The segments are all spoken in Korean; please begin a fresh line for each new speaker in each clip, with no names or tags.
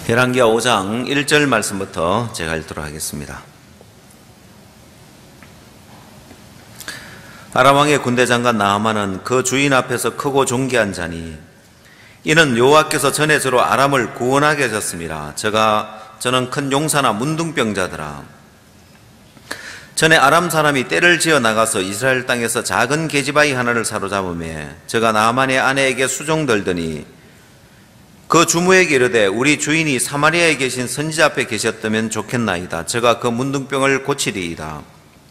열왕기하 5장 1절 말씀부터 제가 읽도록 하겠습니다. 아람 왕의 군대 장관 나아만은 그 주인 앞에서 크고 존귀한 자니 이는 여호와께서 전에 저로 아람을 구원하게 하셨습니다. 저는 큰 용사나 문둥병자더라. 전에 아람 사람이 떼를 지어 나가서 이스라엘 땅에서 작은 계집아이 하나를 사로잡으며 저가 나아만의 아내에게 수종들더니 그 주무에게 이르되 우리 주인이 사마리아에 계신 선지자 앞에 계셨다면 좋겠나이다. 저가 그 문둥병을 고치리이다.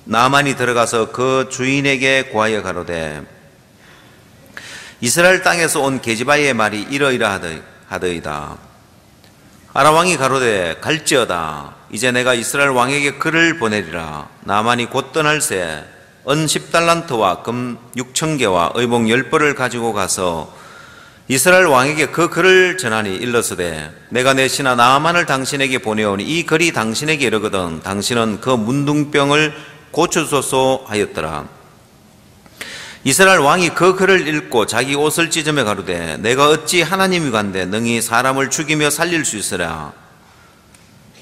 나아만이 들어가서 그 주인에게 고하여 가로되 이스라엘 땅에서 온 계집아이의 말이 이러이러하더이다. 아람 왕이 가로되 갈지어다. 이제 내가 이스라엘 왕에게 글을 보내리라. 나아만이 곧 떠날새 은 10달란트와 금 6,000개와 의복 10벌을 가지고 가서 이스라엘 왕에게 그 글을 전하니 일러스되 내가 내 신하 나아만을 당신에게 보내오니 이 글이 당신에게 이르거든 당신은 그 문둥병을 고쳐소서 하였더라. 이스라엘 왕이 그 글을 읽고 자기 옷을 찢으며 가로되 내가 어찌 하나님이 간데 능히 사람을 죽이며 살릴 수 있으랴.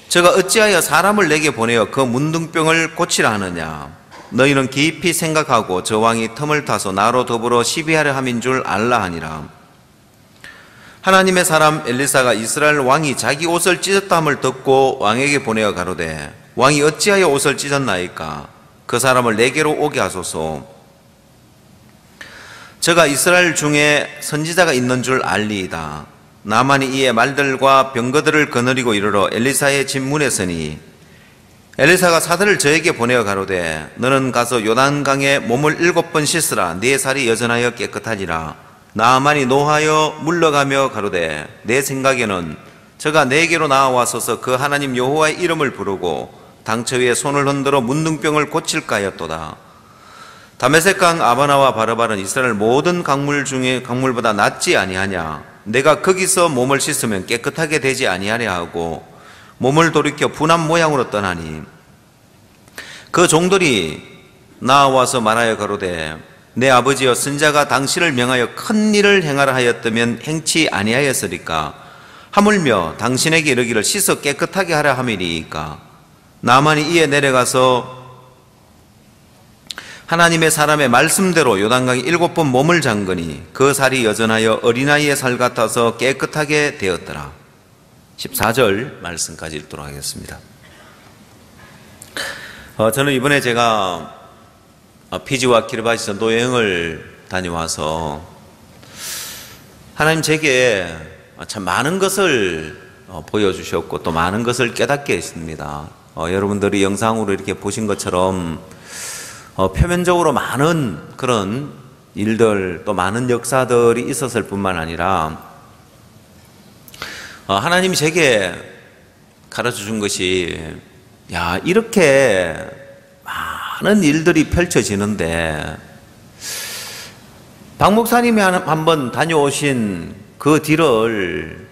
저가 어찌하여 사람을 내게 보내어 그 문둥병을 고치라 하느냐. 너희는 깊이 생각하고 저 왕이 틈을 타서 나로 더불어 시비하려 함인 줄 알라 하니라. 하나님의 사람 엘리사가 이스라엘 왕이 자기 옷을 찢었다 함을 듣고 왕에게 보내어 가로되 왕이 어찌하여 옷을 찢었나이까. 그 사람을 내게로 오게 하소서. 저가 이스라엘 중에 선지자가 있는 줄 알리이다. 나만이 이에 말들과 병거들을 거느리고 이르러 엘리사의 집 문에 서니 엘리사가 사들을 저에게 보내어 가로되 너는 가서 요단강에 몸을 7번 씻으라. 네 살이 여전하여 깨끗하리라. 나아만이 노하여 물러가며 가로되 내 생각에는 저가 내게로 나와서서 그 하나님 여호와의 이름을 부르고 당처 위에 손을 흔들어 문둥병을 고칠까 하였도다. 다메섹강 아바나와 바르바는 이스라엘 모든 강물 중에 강물보다 낫지 아니하냐. 내가 거기서 몸을 씻으면 깨끗하게 되지 아니하냐 하고 몸을 돌이켜 분한 모양으로 떠나니 그 종들이 나와서 말하여 가로되 내 아버지여 선지자가 당신을 명하여 큰 일을 행하라 하였다면 행치 아니하였으리까. 하물며 당신에게 이르기를 씻어 깨끗하게 하라 함이리이까. 나아만이 이에 내려가서 하나님의 사람의 말씀대로 요단강에 7번 몸을 잠그니 그 살이 여전하여 어린아이의 살 같아서 깨끗하게 되었더라. 14절 말씀까지 읽도록 하겠습니다. 저는 이번에 제가 피지와 키르바시 전도 여행을 다녀와서 하나님 제게 참 많은 것을 보여주셨고 또 많은 것을 깨닫게 했습니다. 여러분들이 영상으로 이렇게 보신 것처럼 표면적으로 많은 그런 일들 또 많은 역사들이 있었을 뿐만 아니라 하나님이 제게 가르쳐 준 것이 야 이렇게 많은 일들이 펼쳐지는데 박 목사님이 한번 다녀오신 그 뒤를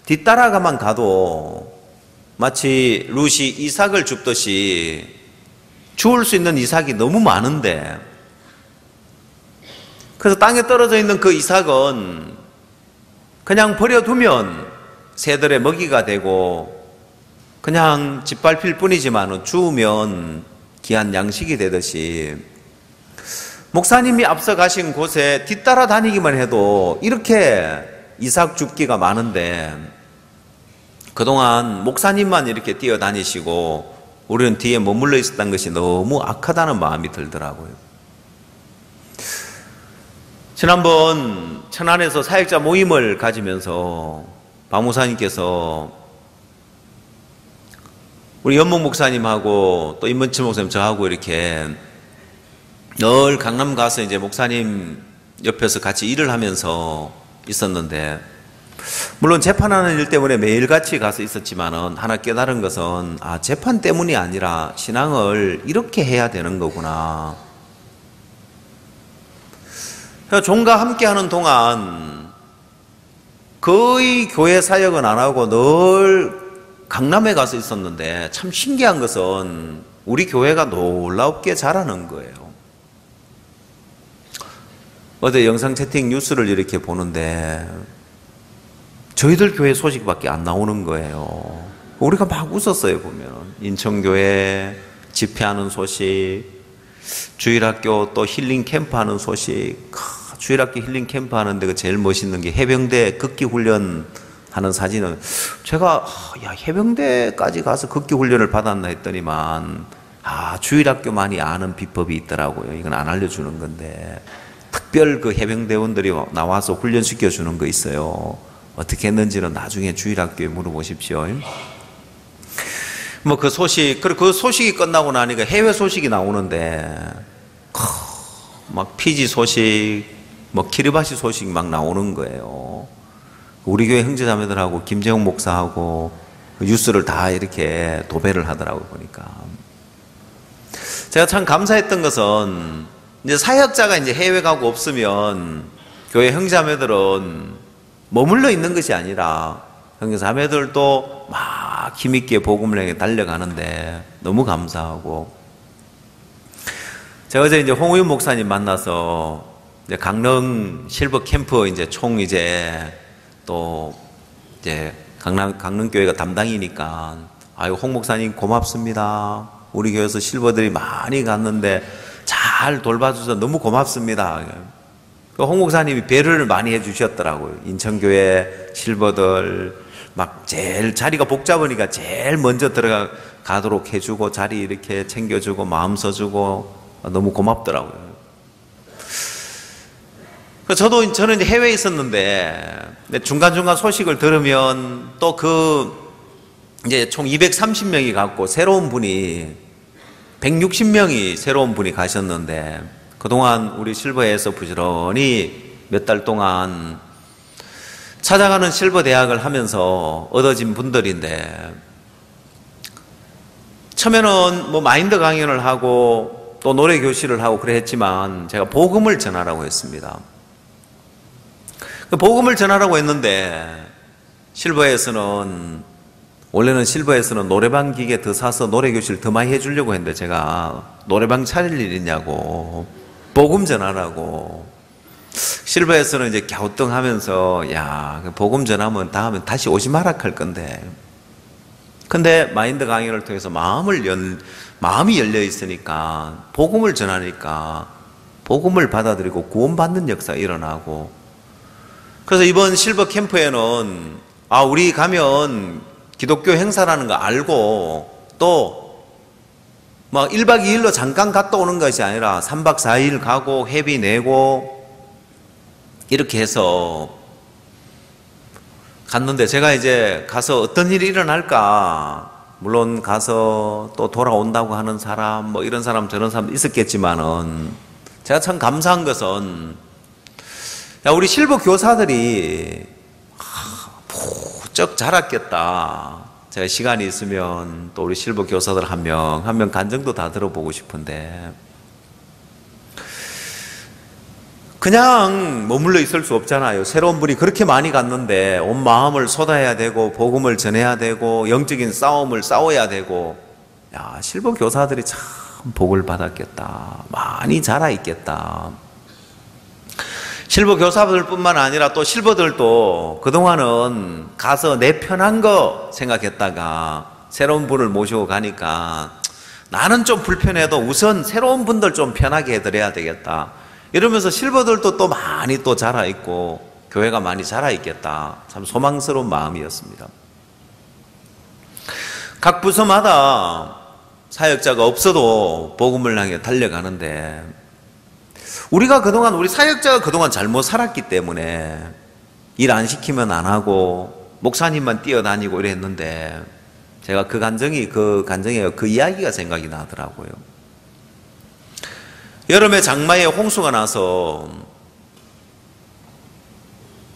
뒤따라가만 가도 마치 룻이 이삭을 줍듯이 주울 수 있는 이삭이 너무 많은데 그래서 땅에 떨어져 있는 그 이삭은 그냥 버려두면 새들의 먹이가 되고 그냥 짓밟힐 뿐이지만 주우면 귀한 양식이 되듯이 목사님이 앞서 가신 곳에 뒤따라 다니기만 해도 이렇게 이삭 줍기가 많은데 그동안 목사님만 이렇게 뛰어다니시고 우리는 뒤에 머물러 있었던 것이 너무 악하다는 마음이 들더라고요. 지난번 천안에서 사역자 모임을 가지면서 박 목사님께서 우리 연목 목사님하고 또 임문치 목사님 저하고 이렇게 늘 강남 가서 이제 목사님 옆에서 같이 일을 하면서 있었는데 물론 재판하는 일 때문에 매일같이 가서 있었지만은 하나 깨달은 것은 재판 때문이 아니라 신앙을 이렇게 해야 되는 거구나. 종과 함께 하는 동안 거의 교회 사역은 안 하고 늘 강남에 가서 있었는데 참 신기한 것은 우리 교회가 놀랍게 자라는 거예요. 어제 영상 채팅 뉴스를 이렇게 보는데 저희들 교회 소식밖에 안 나오는 거예요. 우리가 막 웃었어요, 보면. 인천교회 집회하는 소식, 주일학교 또 힐링 캠프 하는 소식. 주일학교 힐링 캠프 하는데 그 제일 멋있는 게 해병대 극기 훈련 하는 사진은 제가 야, 해병대까지 가서 극기 훈련을 받았나 했더니만 주일학교만이 아는 비법이 있더라고요. 이건 안 알려주는 건데 특별 그 해병대원들이 나와서 훈련시켜 주는 거 있어요. 어떻게 했는지는 나중에 주일학교에 물어보십시오. 뭐 그 소식, 그리고 그 소식이 끝나고 나니까 해외 소식이 나오는데 막 피지 소식, 뭐 키리바시 소식 막 나오는 거예요. 우리 교회 형제자매들하고 김재홍 목사하고 뉴스를 다 이렇게 도배를 하더라고요, 보니까. 제가 참 감사했던 것은 이제 사역자가 이제 해외 가고 없으면 교회 형제자매들은 머물러 있는 것이 아니라 형제자매들도 막 힘있게 복음을 향해 달려가는데 너무 감사하고, 제가 어제 이제 홍우윤 목사님 만나서 이제 강릉 실버 캠프 이제 총 또 이제 강릉교회가 담당이니까 아유 홍 목사님 고맙습니다. 우리 교회에서 실버들이 많이 갔는데 잘 돌봐주셔서 너무 고맙습니다. 홍 목사님이 배려를 많이 해주셨더라고요. 인천교회 실버들 막 제일 자리가 복잡하니까 제일 먼저 들어가도록 해주고 자리 이렇게 챙겨주고 마음 써주고 너무 고맙더라고요. 저는 이제 해외에 있었는데 중간중간 소식을 들으면 또 이제 총 230명이 갔고 새로운 분이 160명이 새로운 분이 가셨는데 그동안 우리 실버에서 부지런히 몇 달 동안 찾아가는 실버 대학을 하면서 얻어진 분들인데 처음에는 뭐 마인드 강연을 하고 또 노래 교실을 하고 그래 했지만 제가 복음을 전하라고 했습니다. 복음을 전하라고 했는데 원래는 실버에서는 노래방 기계 더 사서 노래 교실 더 많이 해주려고 했는데 제가 노래방 차릴 일 있냐고 복음 전하라고. 실버에서는 이제 갸우뚱하면서 야 복음 전하면 다음에 다시 오지 마라 할 건데, 근데 마인드 강연을 통해서 마음이 열려 있으니까 복음을 전하니까 복음을 받아들이고 구원받는 역사가 일어나고, 그래서 이번 실버 캠프에는 우리 가면 기독교 행사라는 거 알고 또 막 1박 2일로 잠깐 갔다 오는 것이 아니라 3박 4일 가고 회비 내고 이렇게 해서 갔는데 제가 이제 가서 어떤 일이 일어날까, 물론 가서 또 돌아온다고 하는 사람 뭐 이런 사람 저런 사람 있었겠지만은 제가 참 감사한 것은 우리 실버 교사들이 부쩍 자랐겠다. 제가 시간이 있으면 또 우리 실버 교사들 한 명 간증도 다 들어보고 싶은데 그냥 머물러 있을 수 없잖아요. 새로운 분이 그렇게 많이 갔는데 온 마음을 쏟아야 되고 복음을 전해야 되고 영적인 싸움을 싸워야 되고, 실버 교사들이 참 복을 받았겠다. 많이 자라 있겠다. 실버 교사들뿐만 아니라 또 실버들도 그동안은 가서 내 편한 거 생각했다가 새로운 분을 모시고 가니까 나는 좀 불편해도 우선 새로운 분들 좀 편하게 해드려야 되겠다. 이러면서 실버들도 또 많이 또 자라있고 교회가 많이 자라있겠다. 참 소망스러운 마음이었습니다. 각 부서마다 사역자가 없어도 복음을 향해 달려가는데 우리 사역자가 그동안 잘못 살았기 때문에 일 안 시키면 안 하고 목사님만 뛰어다니고 이랬는데 제가 그 이야기가 생각이 나더라고요. 여름에 장마에 홍수가 나서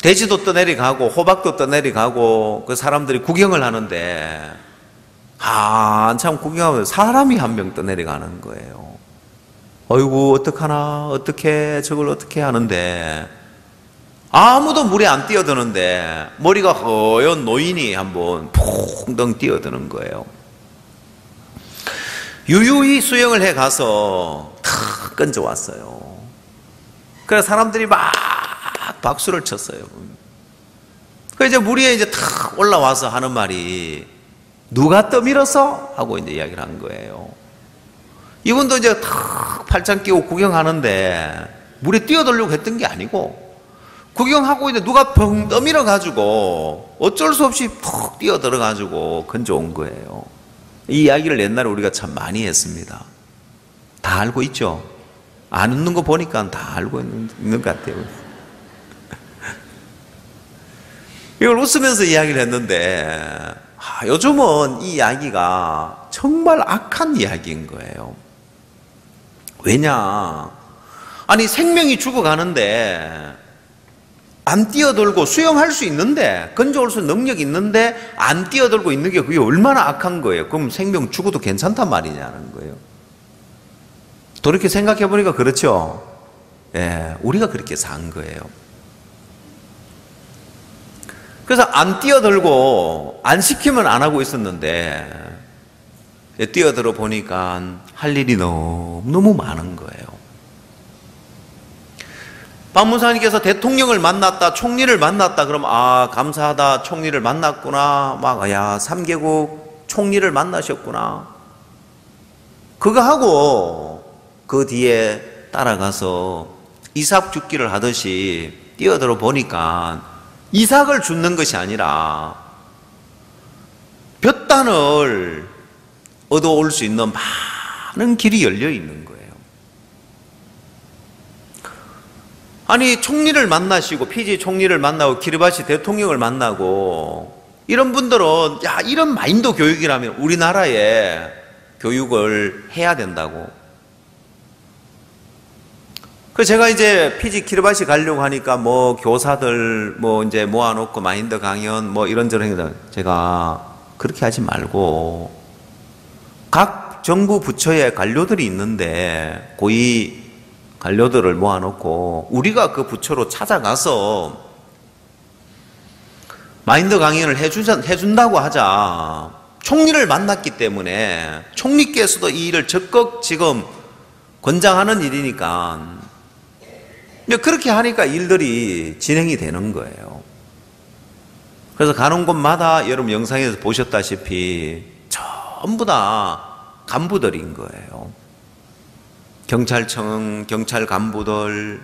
돼지도 떠내려가고 호박도 떠내려가고 그 사람들이 구경을 하는데 한참 구경하면 사람이 한 명 떠내려가는 거예요. 어이구 어떡하나 어떻게 저걸 어떻게 하는데 아무도 물에 안 뛰어드는데 머리가 허연 노인이 한번 퐁덩 뛰어드는 거예요. 유유히 수영을 해가서 탁 건져왔어요. 그래서 사람들이 막 박수를 쳤어요. 그 이제 물 위에 이제 탁 올라와서 하는 말이 누가 떠밀어서? 하고 이제 이야기를 한 거예요. 이분도 이제 탁 팔짱 끼고 구경하는데 물에 뛰어들려고 했던 게 아니고 구경하고 있는데 누가 펑 떠밀어 가지고 어쩔 수 없이 푹 뛰어들어 가지고 건져온 거예요. 이 이야기를 옛날에 우리가 참 많이 했습니다. 다 알고 있죠? 안 웃는 거 보니까 다 알고 있는 것 같아요. 이걸 웃으면서 이야기를 했는데 요즘은 이 이야기가 정말 악한 이야기인 거예요. 왜냐? 아니 생명이 죽어가는데 안 뛰어들고 수영할 수 있는데 건져올 수 있는 능력이 있는데 안 뛰어들고 있는 게 그게 얼마나 악한 거예요. 그럼 생명 죽어도 괜찮단 말이냐는 거예요. 돌이켜 생각해 보니까 그렇죠. 예, 우리가 그렇게 산 거예요. 그래서 안 뛰어들고 안 시키면 안 하고 있었는데 뛰어들어 보니까 할 일이 너무 많은 거예요. 박 목사님께서 대통령을 만났다, 총리를 만났다, 그럼 감사하다, 총리를 만났구나, 3개국 총리를 만나셨구나. 그거 하고 그 뒤에 따라가서 이삭 죽기를 하듯이 뛰어들어 보니까 이삭을 죽는 것이 아니라 볕단을 얻어올 수 있는 많은 길이 열려 있는 거예요. 아니 총리를 만나시고 피지 총리를 만나고 키리바시 대통령을 만나고 이런 분들은 이런 마인드 교육이라면 우리나라에 교육을 해야 된다고. 그 제가 이제 피지 키리바시 가려고 하니까 교사들 이제 모아놓고 마인드 강연 이런저런 행사 제가 그렇게 하지 말고 각 정부 부처에 관료들이 있는데 고위 관료들을 모아놓고 우리가 그 부처로 찾아가서 마인드 강연을 해준다고 하자. 총리를 만났기 때문에 총리께서도 이 일을 적극 지금 권장하는 일이니까 그렇게 하니까 일들이 진행이 되는 거예요. 그래서 가는 곳마다 여러분 영상에서 보셨다시피 전부 다 간부들인 거예요. 경찰청, 경찰 간부들,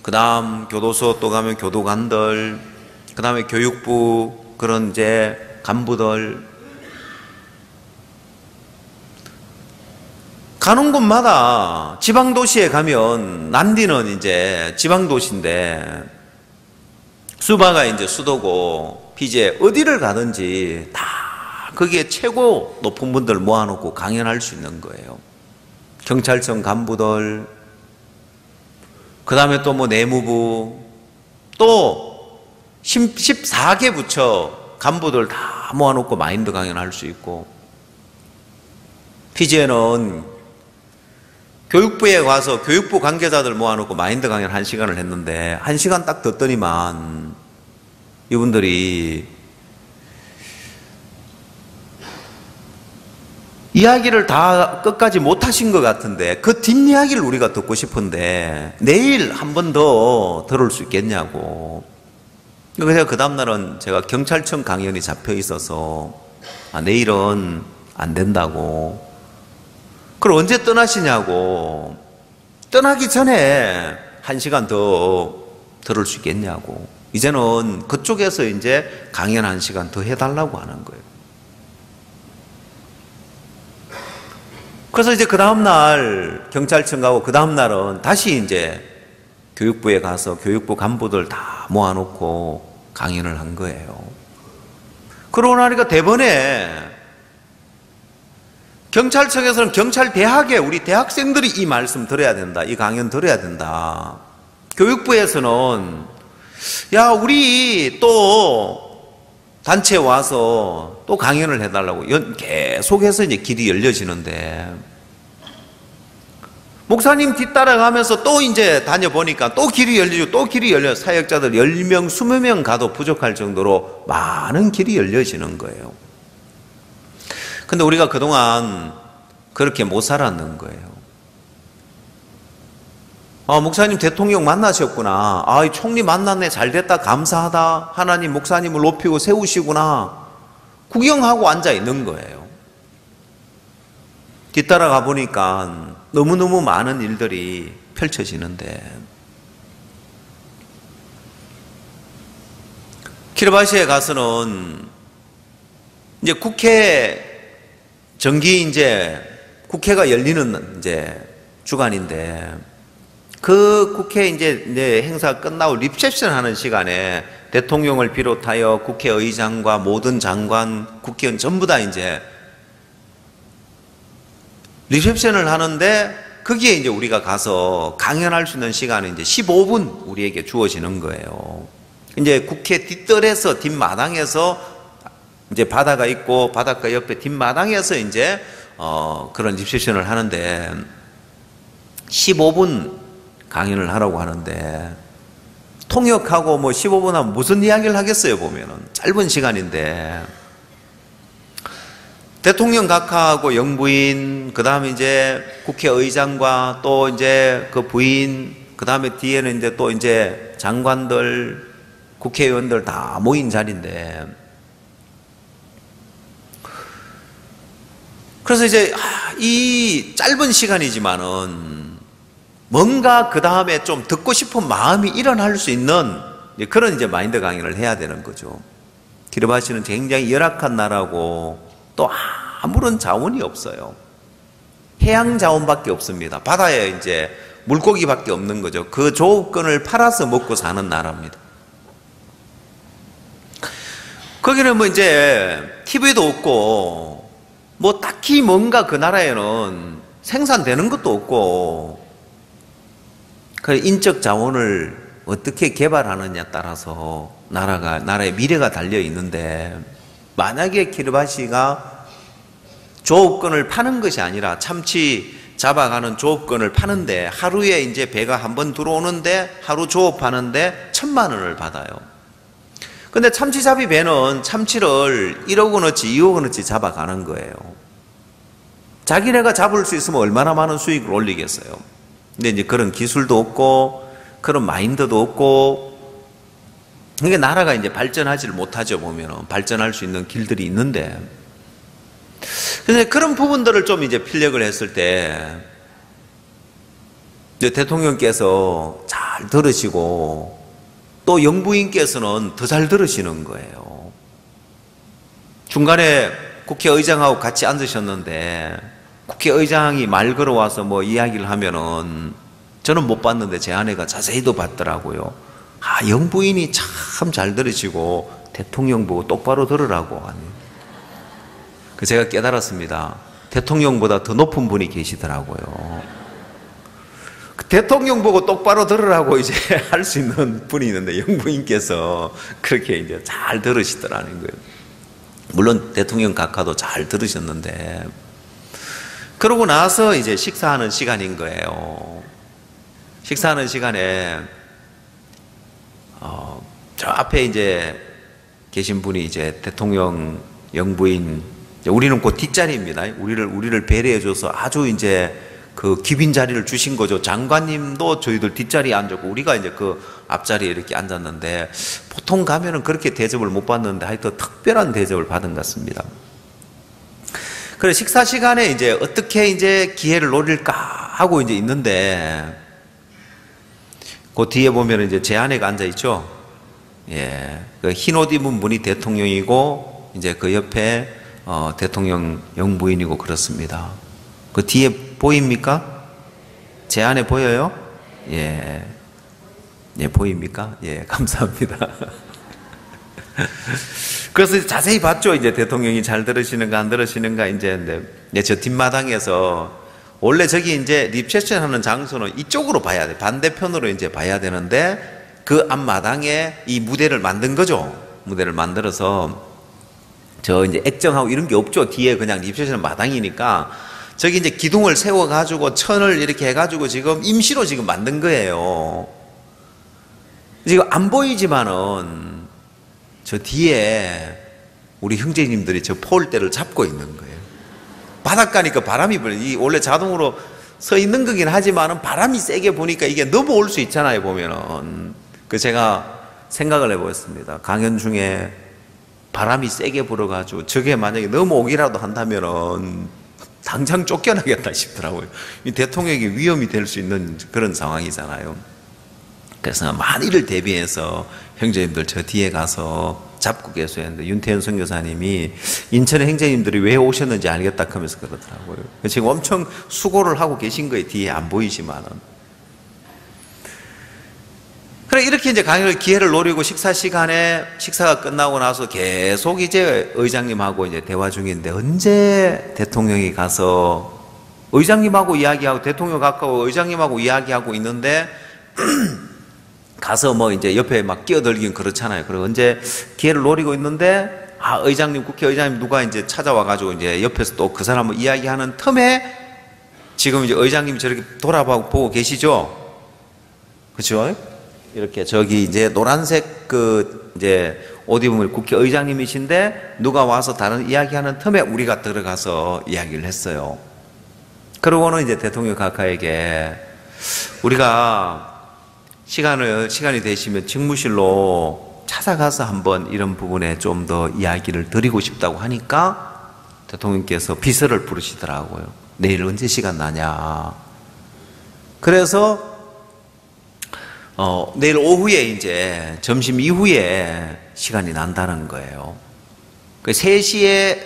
그 다음 교도소 또 가면 교도관들, 그 다음에 교육부 그런 이제 간부들. 가는 곳마다 지방도시에 가면 난디는 이제 지방도시인데 수바가 이제 수도고 피지에 어디를 가든지 다 거기에 최고 높은 분들 모아놓고 강연할 수 있는 거예요. 경찰청 간부들, 그 다음에 또 내무부, 또 14개 부처 간부들 다 모아놓고 마인드 강연할 수 있고, 피지에는 교육부에 가서 교육부 관계자들 모아놓고 마인드 강연 1시간을 했는데 1시간 딱 듣더니만 이분들이 이야기를 다 끝까지 못하신 것 같은데 그 뒷이야기를 우리가 듣고 싶은데 내일 한 번 더 들을 수 있겠냐고. 그래서 그 다음날은 제가 경찰청 강연이 잡혀 있어서 내일은 안 된다고. 그럼 언제 떠나시냐고. 떠나기 전에 1시간 더 들을 수 있겠냐고. 이제는 그쪽에서 이제 강연 1시간 더 해달라고 하는 거예요. 그래서 이제 그 다음날 경찰청 가고 그 다음날은 다시 이제 교육부에 가서 교육부 간부들 다 모아놓고 강연을 한 거예요. 그러고 나니까 대번에 경찰청에서는 경찰대학에 우리 대학생들이 이 말씀 들어야 된다. 이 강연 들어야 된다. 교육부에서는 우리 또 단체 와서 또 강연을 해달라고 계속해서 이제 길이 열려지는데 목사님 뒤따라가면서 또 이제 다녀보니까 또 길이 열리고 또 길이 열려 사역자들 10명, 20명 가도 부족할 정도로 많은 길이 열려지는 거예요. 근데 우리가 그동안 그렇게 못 살았는 거예요. 목사님 대통령 만나셨구나. 이 총리 만났네. 잘됐다. 감사하다. 하나님 목사님을 높이고 세우시구나. 구경하고 앉아 있는 거예요. 뒤따라가 보니까 너무너무 많은 일들이 펼쳐지는데, 키르바시에 가서는 이제 국회가 열리는 주간인데, 그 국회 행사 끝나고 리셉션 하는 시간에 대통령을 비롯하여 국회의장과 모든 장관, 국회의원 전부 다 리셉션을 하는데, 거기에 우리가 가서 강연할 수 있는 시간은 15분 우리에게 주어지는 거예요. 국회 뒷뜰에서, 뒷마당에서 바다가 있고, 바닷가 옆에 뒷마당에서 그런 리셉션을 하는데, 15분 강연을 하라고 하는데, 통역하고 15분 하면 무슨 이야기를 하겠어요, 보면은. 짧은 시간인데. 대통령 각하하고 영부인, 그 다음에 국회의장과 또 그 부인, 그 다음에 뒤에는 또 장관들, 국회의원들 다 모인 자리인데, 그래서 이 짧은 시간이지만은 뭔가 그 다음에 좀 듣고 싶은 마음이 일어날 수 있는 그런 마인드 강연을 해야 되는 거죠. 키르바시는 굉장히 열악한 나라고 또 아무런 자원이 없어요. 해양 자원밖에 없습니다. 바다에 물고기밖에 없는 거죠. 그 조업권을 팔아서 먹고 사는 나라입니다. 거기는 TV도 없고, 딱히 뭔가 그 나라에는 생산되는 것도 없고, 인적 자원을 어떻게 개발하느냐에 따라서 나라의 미래가 달려 있는데, 만약에 키르바시가 조업권을 파는 것이 아니라 참치 잡아가는 조업권을 파는데, 하루에 배가 한 번 들어오는데 하루 조업하는데 1,000만 원을 받아요. 근데 참치잡이 배는 참치를 1억 원어치, 2억 원어치 잡아가는 거예요. 자기네가 잡을 수 있으면 얼마나 많은 수익을 올리겠어요. 근데 그런 기술도 없고, 그런 마인드도 없고, 그러니까 나라가 발전하지를 못하죠, 보면은. 발전할 수 있는 길들이 있는데. 그래서 그런 부분들을 좀 필력을 했을 때, 대통령께서 잘 들으시고, 또 영부인께서는 더 잘 들으시는 거예요. 중간에 국회의장하고 같이 앉으셨는데, 국회의장이 말 걸어와서 이야기를 하면은, 저는 못 봤는데 제 아내가 자세히도 봤더라고요. 영부인이 참 잘 들으시고 대통령 보고 똑바로 들으라고 하니. 제가 깨달았습니다. 대통령보다 더 높은 분이 계시더라고요. 대통령 보고 똑바로 들으라고 할 수 있는 분이 있는데, 영부인께서 그렇게 잘 들으시더라는 거예요. 물론 대통령 각하도 잘 들으셨는데, 그러고 나서 식사하는 시간인 거예요. 식사하는 시간에 저 앞에 계신 분이 대통령 영부인, 우리는 그 뒷자리입니다. 우리를 배려해줘서 아주 그 귀빈 자리를 주신 거죠. 장관님도 저희들 뒷자리에 앉았고, 우리가 그 앞자리에 이렇게 앉았는데, 보통 가면은 그렇게 대접을 못 받는데 하여튼 특별한 대접을 받은 것 같습니다. 그래서 식사 시간에 어떻게 기회를 노릴까 하고 있는데, 그 뒤에 보면은 제 아내가 앉아 있죠. 예. 그 흰 옷 입은 분이 대통령이고, 그 옆에 대통령 영부인이고 그렇습니다. 그 뒤에 보입니까? 제 안에 보여요? 예. 예, 보입니까? 예, 감사합니다. 그래서 자세히 봤죠. 대통령이 잘 들으시는가 안 들으시는가. 저 뒷마당에서, 원래 저기 리셉션 하는 장소는 이쪽으로 봐야 돼. 반대편으로 봐야 되는데, 그 앞마당에 이 무대를 만든 거죠. 무대를 만들어서, 액정하고 이런 게 없죠. 뒤에 그냥 리셉션 마당이니까, 저기 기둥을 세워가지고 천을 이렇게 해가지고 지금 임시로 지금 만든 거예요. 지금 안 보이지만은 저 뒤에 우리 형제님들이 저 포울대를 잡고 있는 거예요. 바닷가니까 바람이 불어요. 원래 자동으로 서 있는 거긴 하지만은 바람이 세게 부니까 이게 넘어올 수 있잖아요, 보면은. 그 제가 생각을 해보겠습니다. 강연 중에 바람이 세게 불어가지고 저게 만약에 넘어오기라도 한다면은 당장 쫓겨나겠다 싶더라고요. 이 대통령이 위험이 될 수 있는 그런 상황이잖아요. 그래서 만일을 대비해서 형제님들 저 뒤에 가서 잡고 계세요 했는데 윤태현 선교사님이 인천의 형제님들이 왜 오셨는지 알겠다 하면서 그러더라고요. 지금 엄청 수고를 하고 계신 거예요. 뒤에 안 보이지만은. 그래 이렇게 이제 강의를 기회를 노리고 식사 시간에 식사가 끝나고 나서 계속 이제 의장님하고 이제 대화 중인데 언제 대통령이 가서 의장님하고 이야기하고 대통령 가까워 의장님하고 이야기하고 있는데 가서 뭐 이제 옆에 막 끼어들긴 그렇잖아요. 그리고 언제 기회를 노리고 있는데 의장님 국회의장님 누가 이제 찾아와가지고 이제 옆에서 또 그 사람을 이야기하는 틈에 지금 이제 의장님이 저렇게 돌아보고 계시죠? 그렇죠? 이렇게 저기 이제 노란색 그 이제 옷 입은 국회의장님이신데 누가 와서 다른 이야기하는 틈에 우리가 들어가서 이야기를 했어요. 그러고는 이제 대통령 각하에게 우리가 시간이 되시면 직무실로 찾아가서 한번 이런 부분에 좀 더 이야기를 드리고 싶다고 하니까 대통령께서 비서를 부르시더라고요. 내일 언제 시간 나냐. 그래서 내일 오후에 이제 점심 이후에 시간이 난다는 거예요. 그 3시에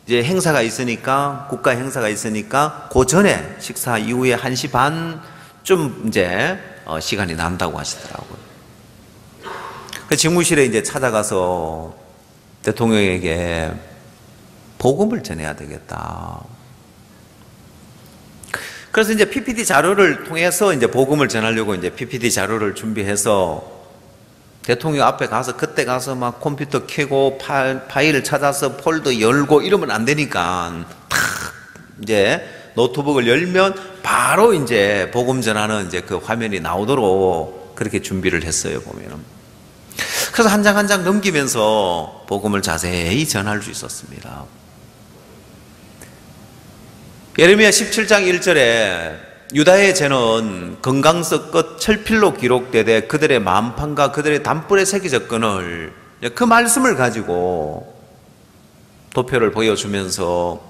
이제 행사가 있으니까 국가 행사가 있으니까 그 전에 식사 이후에 1시 반쯤 이제 시간이 난다고 하시더라고요. 그 직무실에 이제 찾아가서 대통령에게 복음을 전해야 되겠다. 그래서 이제 PPT 자료를 통해서 이제 복음을 전하려고 이제 PPT 자료를 준비해서 대통령 앞에 가서 그때 가서 막 컴퓨터 켜고 파일을 찾아서 폴더 열고 이러면 안 되니까 탁 이제 노트북을 열면 바로 이제 복음 전하는 이제 그 화면이 나오도록 그렇게 준비를 했어요, 보면은. 그래서 한 장 한 장 넘기면서 복음을 자세히 전할 수 있었습니다. 예레미야 17장 1절에 유다의 죄는 건강석 끝 철필로 기록되되 그들의 만판과 그들의 단불에 새겨졌거늘 그 말씀을 가지고 도표를 보여주면서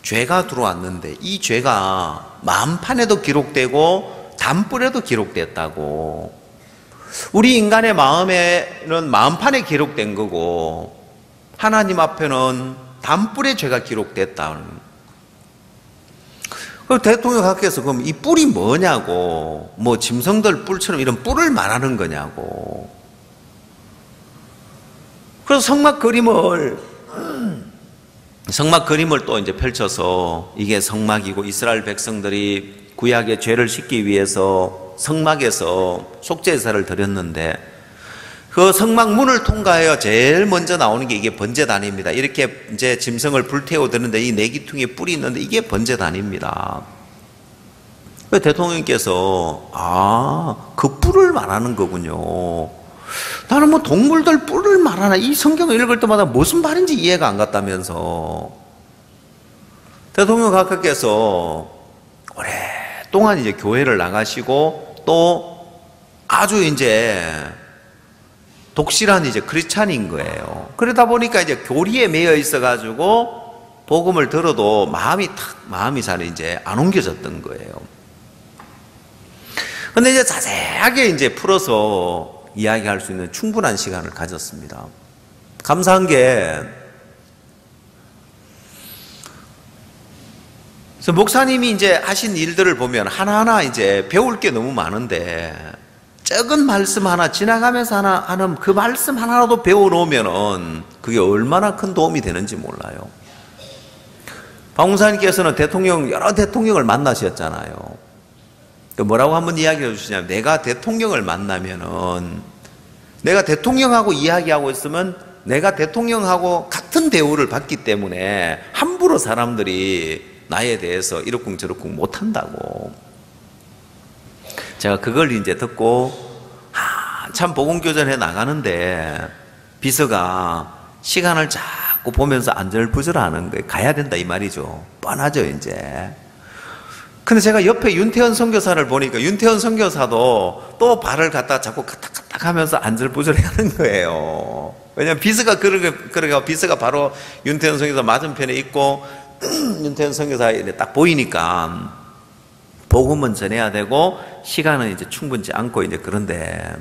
죄가 들어왔는데 이 죄가 만판에도 기록되고 단불에도 기록됐다고. 우리 인간의 마음에는 만판에 기록된 거고 하나님 앞에는 단불의 죄가 기록됐다는. 대통령 학교에서 그럼 이 뿔이 뭐냐고, 뭐 짐승들 뿔처럼 이런 뿔을 말하는 거냐고. 그래서 성막 그림을 또 이제 펼쳐서 이게 성막이고 이스라엘 백성들이 구약의 죄를 씻기 위해서 성막에서 속죄제사를 드렸는데 그 성막 문을 통과하여 제일 먼저 나오는 게 이게 번제단입니다. 이렇게 이제 짐승을 불태워 드는데 이 내기퉁에 뿔이 있는데 이게 번제단입니다. 대통령께서 그 뿔을 말하는 거군요. 나는 뭐 동물들 뿔을 말하나 이 성경을 읽을 때마다 무슨 말인지 이해가 안 갔다면서. 대통령 각하께서 오랫동안 이제 교회를 나가시고 또 아주 이제 독실한 이제 크리스찬인 거예요. 그러다 보니까 이제 교리에 매여 있어가지고 복음을 들어도 마음이 잘 이제 안 옮겨졌던 거예요. 근데 이제 자세하게 이제 풀어서 이야기할 수 있는 충분한 시간을 가졌습니다. 감사한 게, 그래서 목사님이 이제 하신 일들을 보면 하나하나 이제 배울 게 너무 많은데 작은 말씀 하나 지나가면서 하는 그 말씀 하나라도 배워놓으면은 그게 얼마나 큰 도움이 되는지 몰라요. 박 목사님께서는 여러 대통령을 만나셨잖아요. 뭐라고 한번 이야기해 주시냐면, 내가 대통령을 만나면은 내가 대통령하고 이야기하고 있으면 내가 대통령하고 같은 대우를 받기 때문에 함부로 사람들이 나에 대해서 이러쿵저러쿵 못한다고. 제가 그걸 이제 듣고 참 복음교전에 나가는데 비서가 시간을 자꾸 보면서 안절부절하는 거예요. 가야 된다 이 말이죠. 뻔하죠 이제. 근데 제가 옆에 윤태현 선교사를 보니까 윤태현 선교사도 또 발을 갖다 자꾸 까딱까딱 하면서 안절부절 하는 거예요. 왜냐면 비서가 그러니까 비서가 바로 윤태현 선교사 맞은편에 있고 윤태현 선교사에 딱 보이니까 복음은 전해야 되고 시간은 이제 충분치 않고 이제 그런데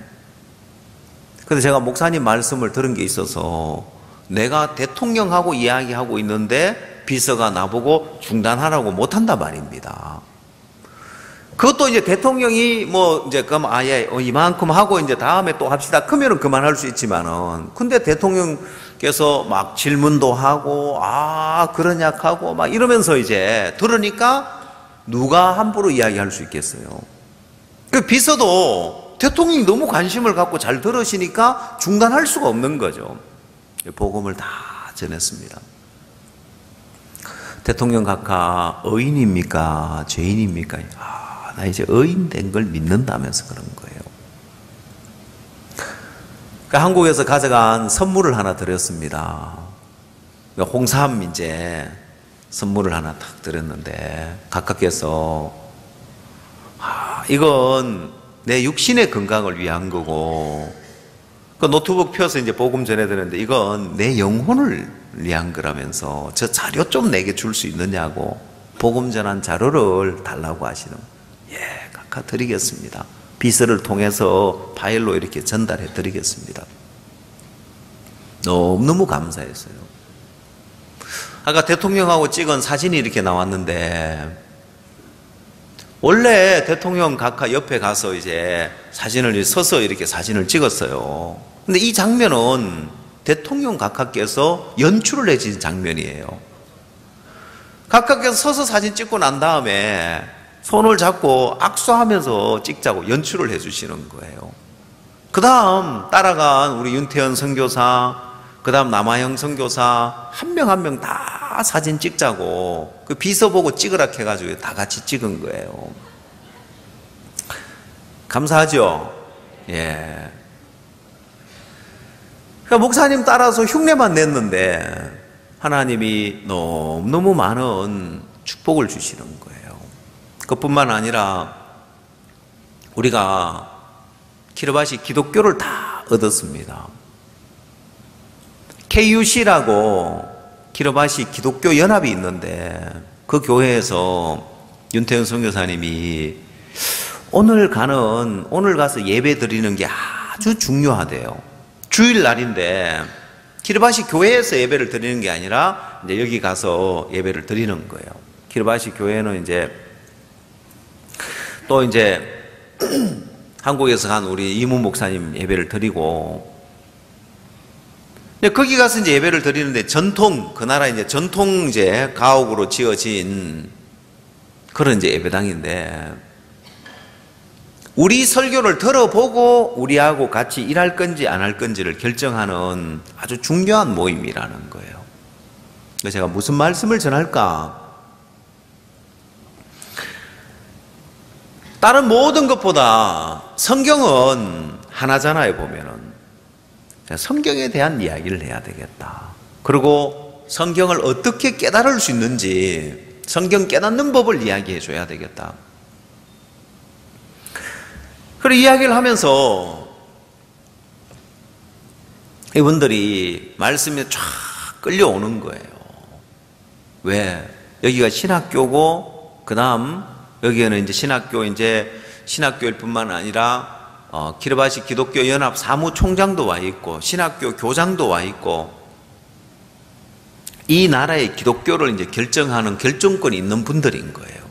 근데 제가 목사님 말씀을 들은 게 있어서 내가 대통령하고 이야기하고 있는데 비서가 나보고 중단하라고 못한단 말입니다. 그것도 이제 대통령이 뭐 이제 그럼 아예 이만큼 하고 이제 다음에 또 합시다. 그러면은 그만할 수 있지만은 근데 대통령께서 막 질문도 하고 그러냐 하고 막 이러면서 이제 들으니까 누가 함부로 이야기할 수 있겠어요. 그 비서도 대통령이 너무 관심을 갖고 잘 들으시니까 중단할 수가 없는 거죠. 복음을 다 전했습니다. 대통령 각하 의인입니까? 죄인입니까? 나 이제 의인 된 걸 믿는다면서 그런 거예요. 그러니까 한국에서 가져간 선물을 하나 드렸습니다. 그러니까 홍삼 이제 선물을 하나 탁 드렸는데 각하께서 이건 내 육신의 건강을 위한 거고 그 노트북 펴서 이제 복음 전해드렸는데 이건 내 영혼을 위한 거라면서 저 자료 좀 내게 줄 수 있느냐고 복음 전한 자료를 달라고 하시는 각하 드리겠습니다. 비서를 통해서 파일로 이렇게 전달해 드리겠습니다. 너무너무 감사했어요. 아까 대통령하고 찍은 사진이 이렇게 나왔는데 원래 대통령 각하 옆에 가서 이제 사진을 서서 이렇게 사진을 찍었어요. 근데 이 장면은 대통령 각하께서 연출을 해주신 장면이에요. 각하께서 서서 사진 찍고 난 다음에 손을 잡고 악수하면서 찍자고 연출을 해주시는 거예요. 그 다음 따라간 우리 윤태현 선교사, 그 다음 남아영 선교사 한 명 한 명 다 사진 찍자고 그 비서 보고 찍으라 해가지고 다 같이 찍은 거예요. 감사하죠? 예. 그러니까 목사님 따라서 흉내만 냈는데 하나님이 너무너무 많은 축복을 주시는 거예요. 그뿐만 아니라 우리가 키르바시 기독교를 다 얻었습니다. KUC라고 키르바시 기독교 연합이 있는데 그 교회에서 윤태현 선교사님이 오늘 가서 예배 드리는 게 아주 중요하대요. 주일날인데 키르바시 교회에서 예배를 드리는 게 아니라 이제 여기 가서 예배를 드리는 거예요. 키르바시 교회는 이제 또 이제 한국에서 간 우리 이문 목사님 예배를 드리고 거기 가서 이제 예배를 드리는데 그 나라 이제 전통 이제 가옥으로 지어진 그런 이제 예배당인데 우리 설교를 들어보고 우리하고 같이 일할 건지 안 할 건지를 결정하는 아주 중요한 모임이라는 거예요. 그래서 제가 무슨 말씀을 전할까? 다른 모든 것보다 성경은 하나잖아요, 보면은. 성경에 대한 이야기를 해야 되겠다. 그리고 성경을 어떻게 깨달을 수 있는지 성경 깨닫는 법을 이야기해 줘야 되겠다. 그리고 이야기를 하면서 이분들이 말씀에 쫙 끌려오는 거예요. 왜? 여기가 신학교고 그 다음 여기에는 이제 신학교일 뿐만 아니라 키르바시 기독교 연합 사무총장도 와 있고 신학교 교장도 와 있고 이 나라의 기독교를 이제 결정하는 결정권이 있는 분들인 거예요.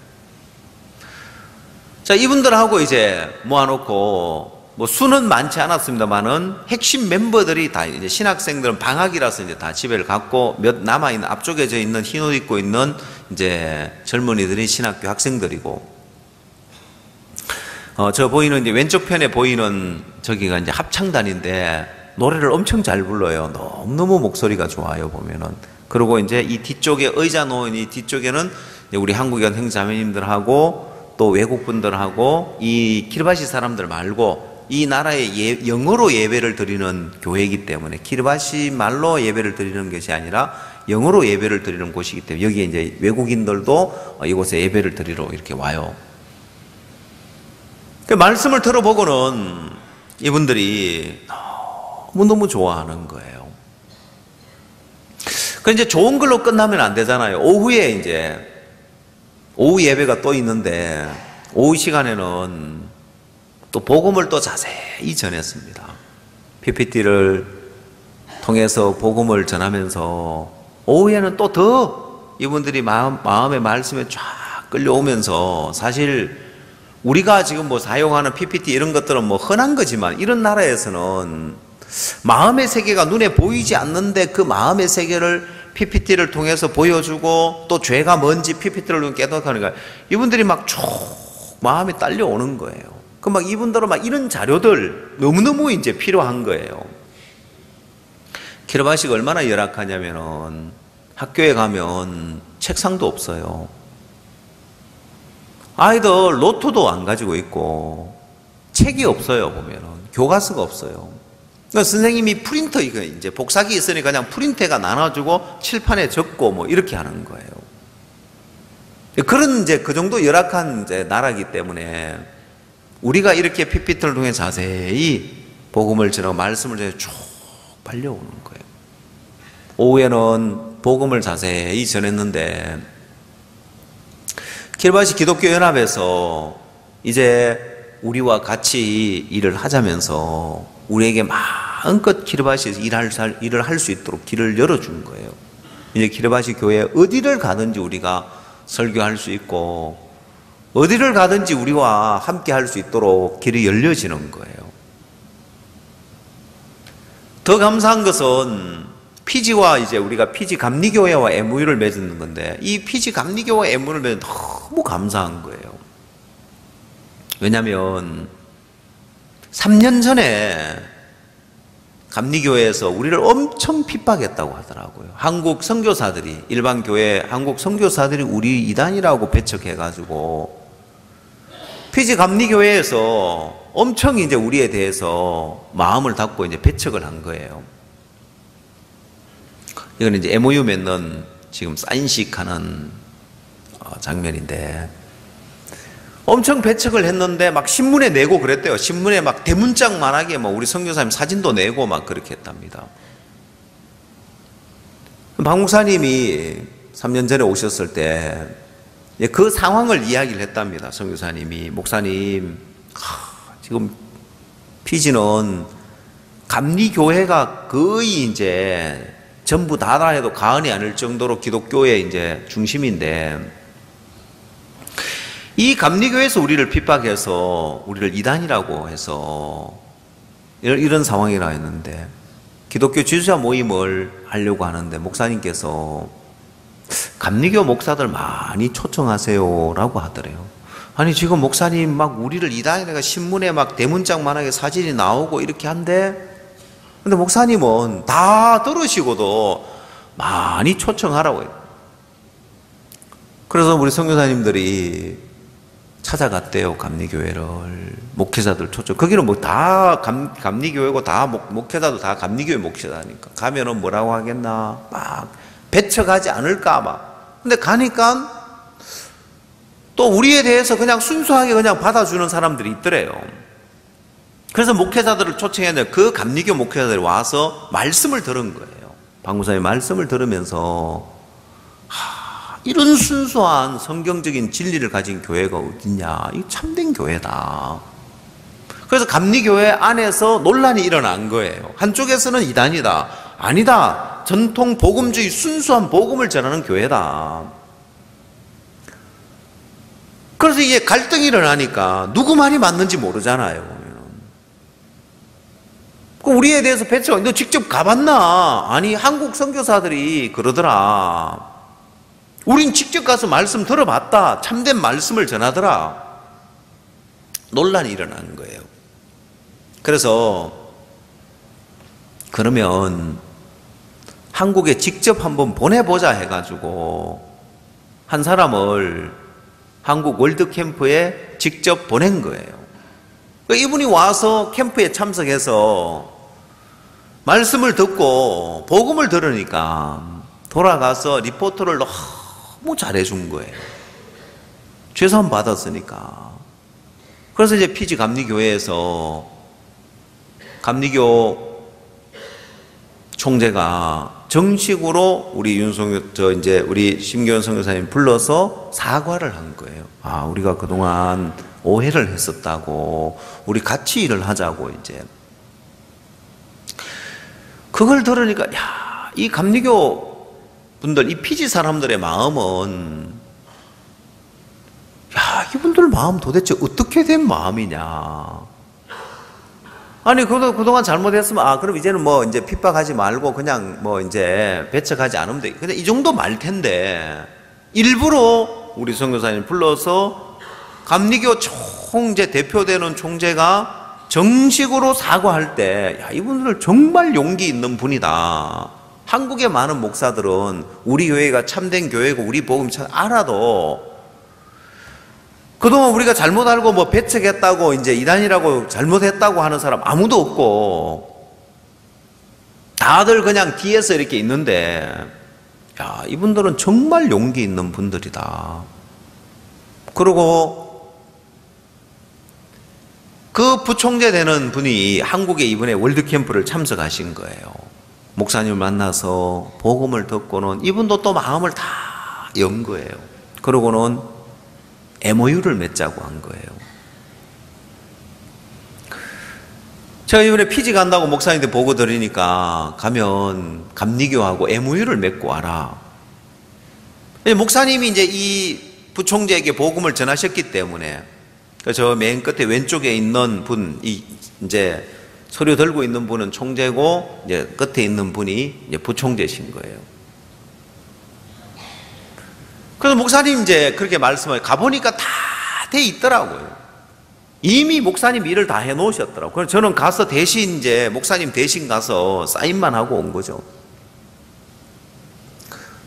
자, 이분들하고 이제 모아놓고 뭐 수는 많지 않았습니다만은 핵심 멤버들이 다 이제 신학생들은 방학이라서 이제 다 집에를 갔고 몇 남아있는 앞쪽에 있는 흰옷 입고 있는 이제 젊은이들이 신학교 학생들이고 저 보이는 이제 왼쪽 편에 보이는 저기가 이제 합창단인데 노래를 엄청 잘 불러요. 너무너무 목소리가 좋아요, 보면은. 그리고 이제 이 뒤쪽에 의자 놓은 이 뒤쪽에는 우리 한국인 형제자매님들하고 또 외국분들하고 이 키르바시 사람들 말고 이 나라의 영어로 예배를 드리는 교회이기 때문에 키르바시 말로 예배를 드리는 것이 아니라 영어로 예배를 드리는 곳이기 때문에 여기에 이제 외국인들도 이곳에 예배를 드리러 이렇게 와요. 그 말씀을 들어보고는 이분들이 너무너무 좋아하는 거예요. 그 이제 좋은 걸로 끝나면 안 되잖아요. 오후에 이제 오후 예배가 또 있는데 오후 시간에는 또 복음을 또 자세히 전했습니다. PPT를 통해서 복음을 전하면서 오후에는 또 더 이분들이 마음의 말씀에 쫙 끌려오면서 사실 우리가 지금 뭐 사용하는 PPT 이런 것들은 뭐 흔한 거지만 이런 나라에서는 마음의 세계가 눈에 보이지 않는데 그 마음의 세계를 PPT를 통해서 보여주고 또 죄가 뭔지 PPT를 통해 깨닫하니까 이분들이 막 쭉 마음이 딸려오는 거예요. 그 막 이분들은 막 이런 자료들 너무너무 이제 필요한 거예요. 키르바시가 얼마나 열악하냐면은 학교에 가면 책상도 없어요. 아이들 노트도 안 가지고 있고 책이 없어요. 보면은 교과서가 없어요. 그러니까 선생님이 프린터 이거 이제 복사기 있으니까 그냥 프린터가 나눠주고 칠판에 적고 뭐 이렇게 하는 거예요. 그런 이제 그 정도 열악한 이제 나라이기 때문에 우리가 이렇게 PPT를 통해 자세히 복음을 전하고 말씀을 전해 쭉 빨려오는 거예요. 오후에는 복음을 자세히 전했는데 키르바시 기독교 연합에서 이제 우리와 같이 일을 하자면서 우리에게 마음껏 키르바시에서 일을 할 수 있도록 길을 열어준 거예요. 이제 키르바시 교회 어디를 가든지 우리가 설교할 수 있고 어디를 가든지 우리와 함께 할 수 있도록 길이 열려지는 거예요. 더 감사한 것은 피지와 이제 우리가 피지 감리교회와 MOU를 맺는 건데 이 피지 감리교회와 MOU를 맺는 너무 감사한 거예요. 왜냐하면 3년 전에 감리교회에서 우리를 엄청 핍박했다고 하더라고요. 한국 선교사들이 일반 교회 한국 선교사들이 우리 이단이라고 배척해가지고 피지 감리교회에서 엄청 이제 우리에 대해서 마음을 닫고 이제 배척을 한 거예요. 이건 이제 MOU 맺는 지금 사인식하는 장면인데 엄청 배척을 했는데 막 신문에 내고 그랬대요. 신문에 막 대문짝만하게 막 우리 선교사님 사진도 내고 막 그렇게 했답니다. 박 목사님이 3년 전에 오셨을 때 그 상황을 이야기를 했답니다. 선교사님이 목사님 지금 피지는 감리교회가 거의 이제 전부 다 해도 과언이 아닐 정도로 기독교의 이제 중심인데 이 감리교회에서 우리를 핍박해서 우리를 이단이라고 해서 이런 상황이라 했는데 기독교 지도자 모임을 하려고 하는데 목사님께서 감리교 목사들 많이 초청하세요라고 하더래요. 아니 지금 목사님 막 우리를 이단이라고 신문에 막 대문짝만하게 사진이 나오고 이렇게 한데 근데 목사님은 다 들으시고도 많이 초청하라고 해요. 그래서 우리 선교사님들이 찾아갔대요. 감리교회를 목회자들 초청. 거기는 뭐 다 감리교회고 다 목회자도 다 감리교회 목회자니까 가면은 뭐라고 하겠나 막 배척하지 않을까 막. 근데 가니까 또 우리에 대해서 그냥 순수하게 그냥 받아주는 사람들이 있더래요. 그래서 목회자들을 초청했는데 그 감리교 목회자들이 와서 말씀을 들은 거예요. 박 목사님 말씀을 들으면서 이런 순수한 성경적인 진리를 가진 교회가 어딨냐. 이거 참된 교회다. 그래서 감리교회 안에서 논란이 일어난 거예요. 한쪽에서는 이단이다. 아니다. 전통 복음주의 순수한 복음을 전하는 교회다. 그래서 이게 갈등이 일어나니까 누구 말이 맞는지 모르잖아요. 우리에 대해서 배척, 너 직접 가봤나? 아니, 한국 선교사들이 그러더라. 우린 직접 가서 말씀 들어봤다. 참된 말씀을 전하더라. 논란이 일어난 거예요. 그래서 그러면 한국에 직접 한번 보내보자 해가지고 한 사람을 한국 월드캠프에 직접 보낸 거예요. 이분이 와서 캠프에 참석해서 말씀을 듣고 복음을 들으니까 돌아가서 리포트를 너무 잘해준 거예요. 최선 받았으니까. 그래서 이제 피지 감리교회에서 감리교 총재가 정식으로 우리 우리 심교현 선교사님 불러서 사과를 한 거예요. 아, 우리가 그동안 오해를 했었다고, 우리 같이 일을 하자고 이제. 그걸 들으니까, 야, 이 감리교 분들, 이 피지 사람들의 마음은, 야, 이분들 마음 도대체 어떻게 된 마음이냐. 아니, 그동안 잘못했으면, 아, 그럼 이제는 뭐, 이제 핍박하지 말고, 그냥 뭐, 이제 배척하지 않으면 돼. 근데 이 정도 말 텐데, 일부러 우리 선교사님 불러서 감리교 총재, 대표되는 총재가 정식으로 사과할 때, 야, 이분들 정말 용기 있는 분이다. 한국의 많은 목사들은 우리 교회가 참된 교회고, 우리 복음 참 알아도, 그동안 우리가 잘못 알고 뭐 배척했다고 이제 이단이라고 잘못했다고 하는 사람 아무도 없고 다들 그냥 뒤에서 이렇게 있는데, 야, 이분들은 정말 용기 있는 분들이다. 그리고 그 부총재 되는 분이 한국에 이번에 월드캠프를 참석하신 거예요. 목사님을 만나서 복음을 듣고는 이분도 또 마음을 다 연 거예요. 그러고는 MOU를 맺자고 한 거예요. 제가 이번에 피지 간다고 목사님들 보고 드리니까 가면 감리교하고 MOU를 맺고 와라. 목사님이 이제 이 부총재에게 복음을 전하셨기 때문에 저 맨 끝에 왼쪽에 있는 분, 이제 서류 들고 있는 분은 총재고 이제 끝에 있는 분이 이제 부총재신 거예요. 그래서 목사님 이제 그렇게 말씀을 가보니까 다 돼 있더라고요. 이미 목사님 일을 다 해 놓으셨더라고요. 그래서 저는 가서 대신 이제 목사님 대신 가서 사인만 하고 온 거죠.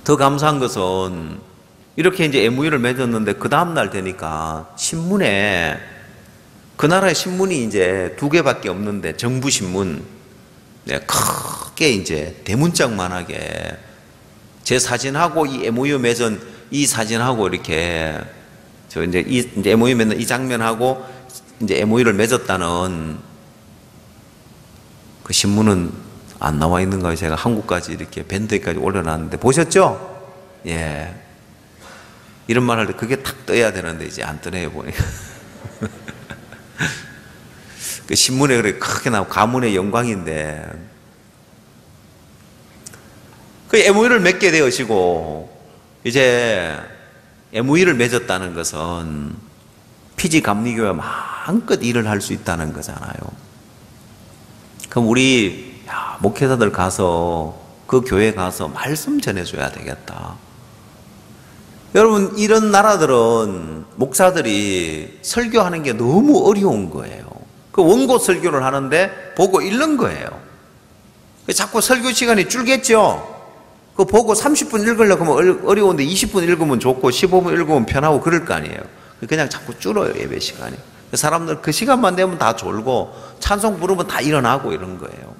더 감사한 것은 이렇게 이제 MOU를 맺었는데 그 다음날 되니까 신문에, 그 나라의 신문이 이제 2개밖에 없는데 정부 신문, 크게 이제 대문짝만하게 제 사진하고 이 MOU 맺은 이 사진하고 이렇게 이제 MOU 맺는 이 장면하고 이제 MOU를 맺었다는 그 신문은 안 나와 있는 거예요. 제가 한국까지 이렇게 밴드까지 올려놨는데 보셨죠? 예. 이런 말 할 때 그게 탁 떠야 되는데 이제 안 뜨네요, 보니까. 그 신문에 그렇게 크게 나오고 가문의 영광인데, 그 MOU를 맺게 되시고 이제 MOU를 맺었다는 것은 피지 감리교회 마음껏 일을 할 수 있다는 거잖아요. 그럼 우리 목회자들 가서 그 교회 가서 말씀 전해줘야 되겠다. 여러분, 이런 나라들은 목사들이 설교하는 게 너무 어려운 거예요. 그 원고 설교를 하는데 보고 읽는 거예요. 자꾸 설교 시간이 줄겠죠. 그 보고 30분 읽으려고 하면 어려운데 20분 읽으면 좋고 15분 읽으면 편하고 그럴 거 아니에요. 그냥 자꾸 줄어요, 예배 시간이. 사람들 그 시간만 되면 다 졸고 찬송 부르면 다 일어나고 이런 거예요.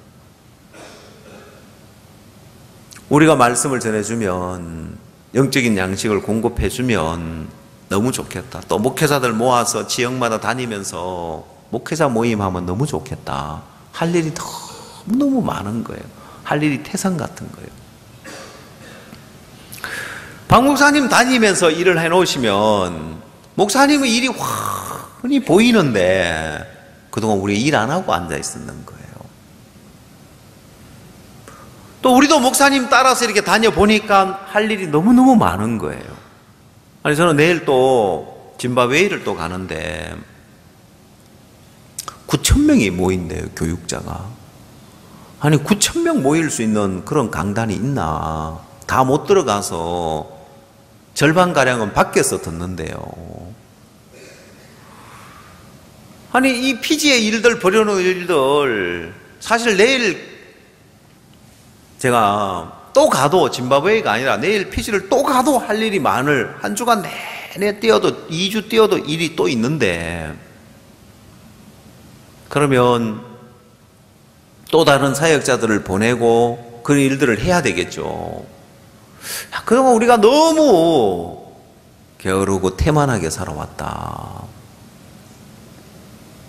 우리가 말씀을 전해주면, 영적인 양식을 공급해주면 너무 좋겠다. 또 목회자들 모아서 지역마다 다니면서 목회자 모임하면 너무 좋겠다. 할 일이 너무 많은 거예요. 할 일이 태산 같은 거예요. 박 목사님 다니면서 일을 해놓으시면 목사님의 일이 훤히 보이는데 그동안 우리 일 안 하고 앉아 있었는 거예요. 또 우리도 목사님 따라서 이렇게 다녀보니까 할 일이 너무너무 많은 거예요. 아니, 저는 내일 또 짐바브웨이를 또 가는데 9,000명이 모인대요, 교육자가. 아니, 9,000명 모일 수 있는 그런 강단이 있나. 다 못 들어가서 절반가량은 밖에서 듣는데요. 아니, 이 피지의 일들, 버려놓은 일들, 사실 내일 제가 또 가도 짐바브웨이가 아니라 내일 피지를 또 가도 할 일이 많을, 한 주간 내내 뛰어도 2주 뛰어도 일이 또 있는데, 그러면 또 다른 사역자들을 보내고 그런 일들을 해야 되겠죠. 야, 그동안 우리가 너무 게으르고 태만하게 살아왔다.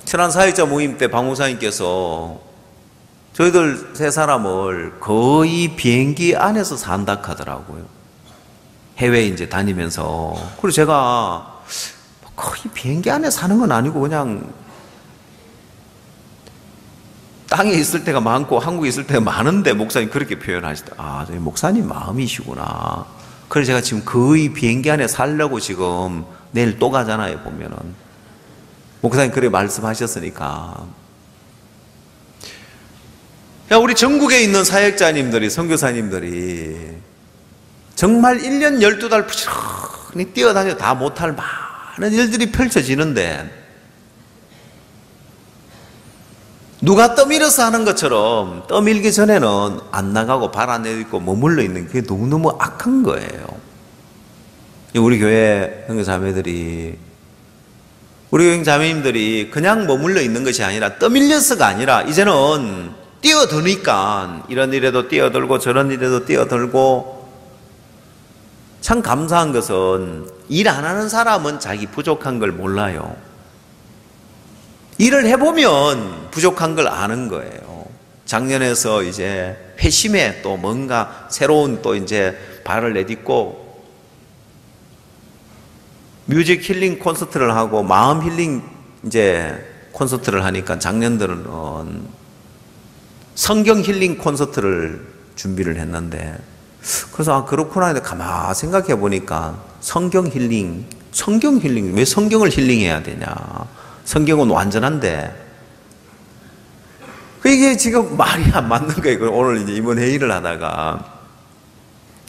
친한 사역자 모임 때 박 목사님께서 저희들 세 사람을 거의 비행기 안에서 산다 하더라고요. 해외에 이제 다니면서. 그리고 제가 거의 비행기 안에 사는 건 아니고 그냥 땅에 있을 때가 많고 한국에 있을 때가 많은데 목사님 그렇게 표현하시다. 아, 저희 목사님 마음이시구나. 그래서 제가 지금 거의 비행기 안에 살려고 지금 내일 또 가잖아요, 보면은. 목사님 그렇게 말씀하셨으니까. 야, 우리 전국에 있는 사역자님들이, 선교사님들이 정말 1년 12달 부지런히 뛰어다녀 다 못할 많은 일들이 펼쳐지는데 누가 떠밀어서 하는 것처럼 떠밀기 전에는 안 나가고 발 안 내딛고 머물러 있는 게 너무너무 악한 거예요. 우리 교회 형제자매들이, 우리 교회 자매님들이 그냥 머물러 있는 것이 아니라 떠밀려서가 아니라 이제는 뛰어드니까 이런 일에도 뛰어들고 저런 일에도 뛰어들고. 참 감사한 것은 일 안 하는 사람은 자기 부족한 걸 몰라요. 일을 해보면 부족한 걸 아는 거예요. 작년에서 이제 회심에 또 뭔가 새로운 또 이제 발을 내딛고 뮤직 힐링 콘서트를 하고 마음 힐링 이제 콘서트를 하니까 작년들은 성경 힐링 콘서트를 준비를 했는데 그래서 아 그렇구나 했는데 가만 생각해 보니까 성경 힐링 왜 성경을 힐링해야 되냐? 성경은 완전한데 이게 지금 말이 안 맞는 거예요. 오늘 이제 이번 회의를 하다가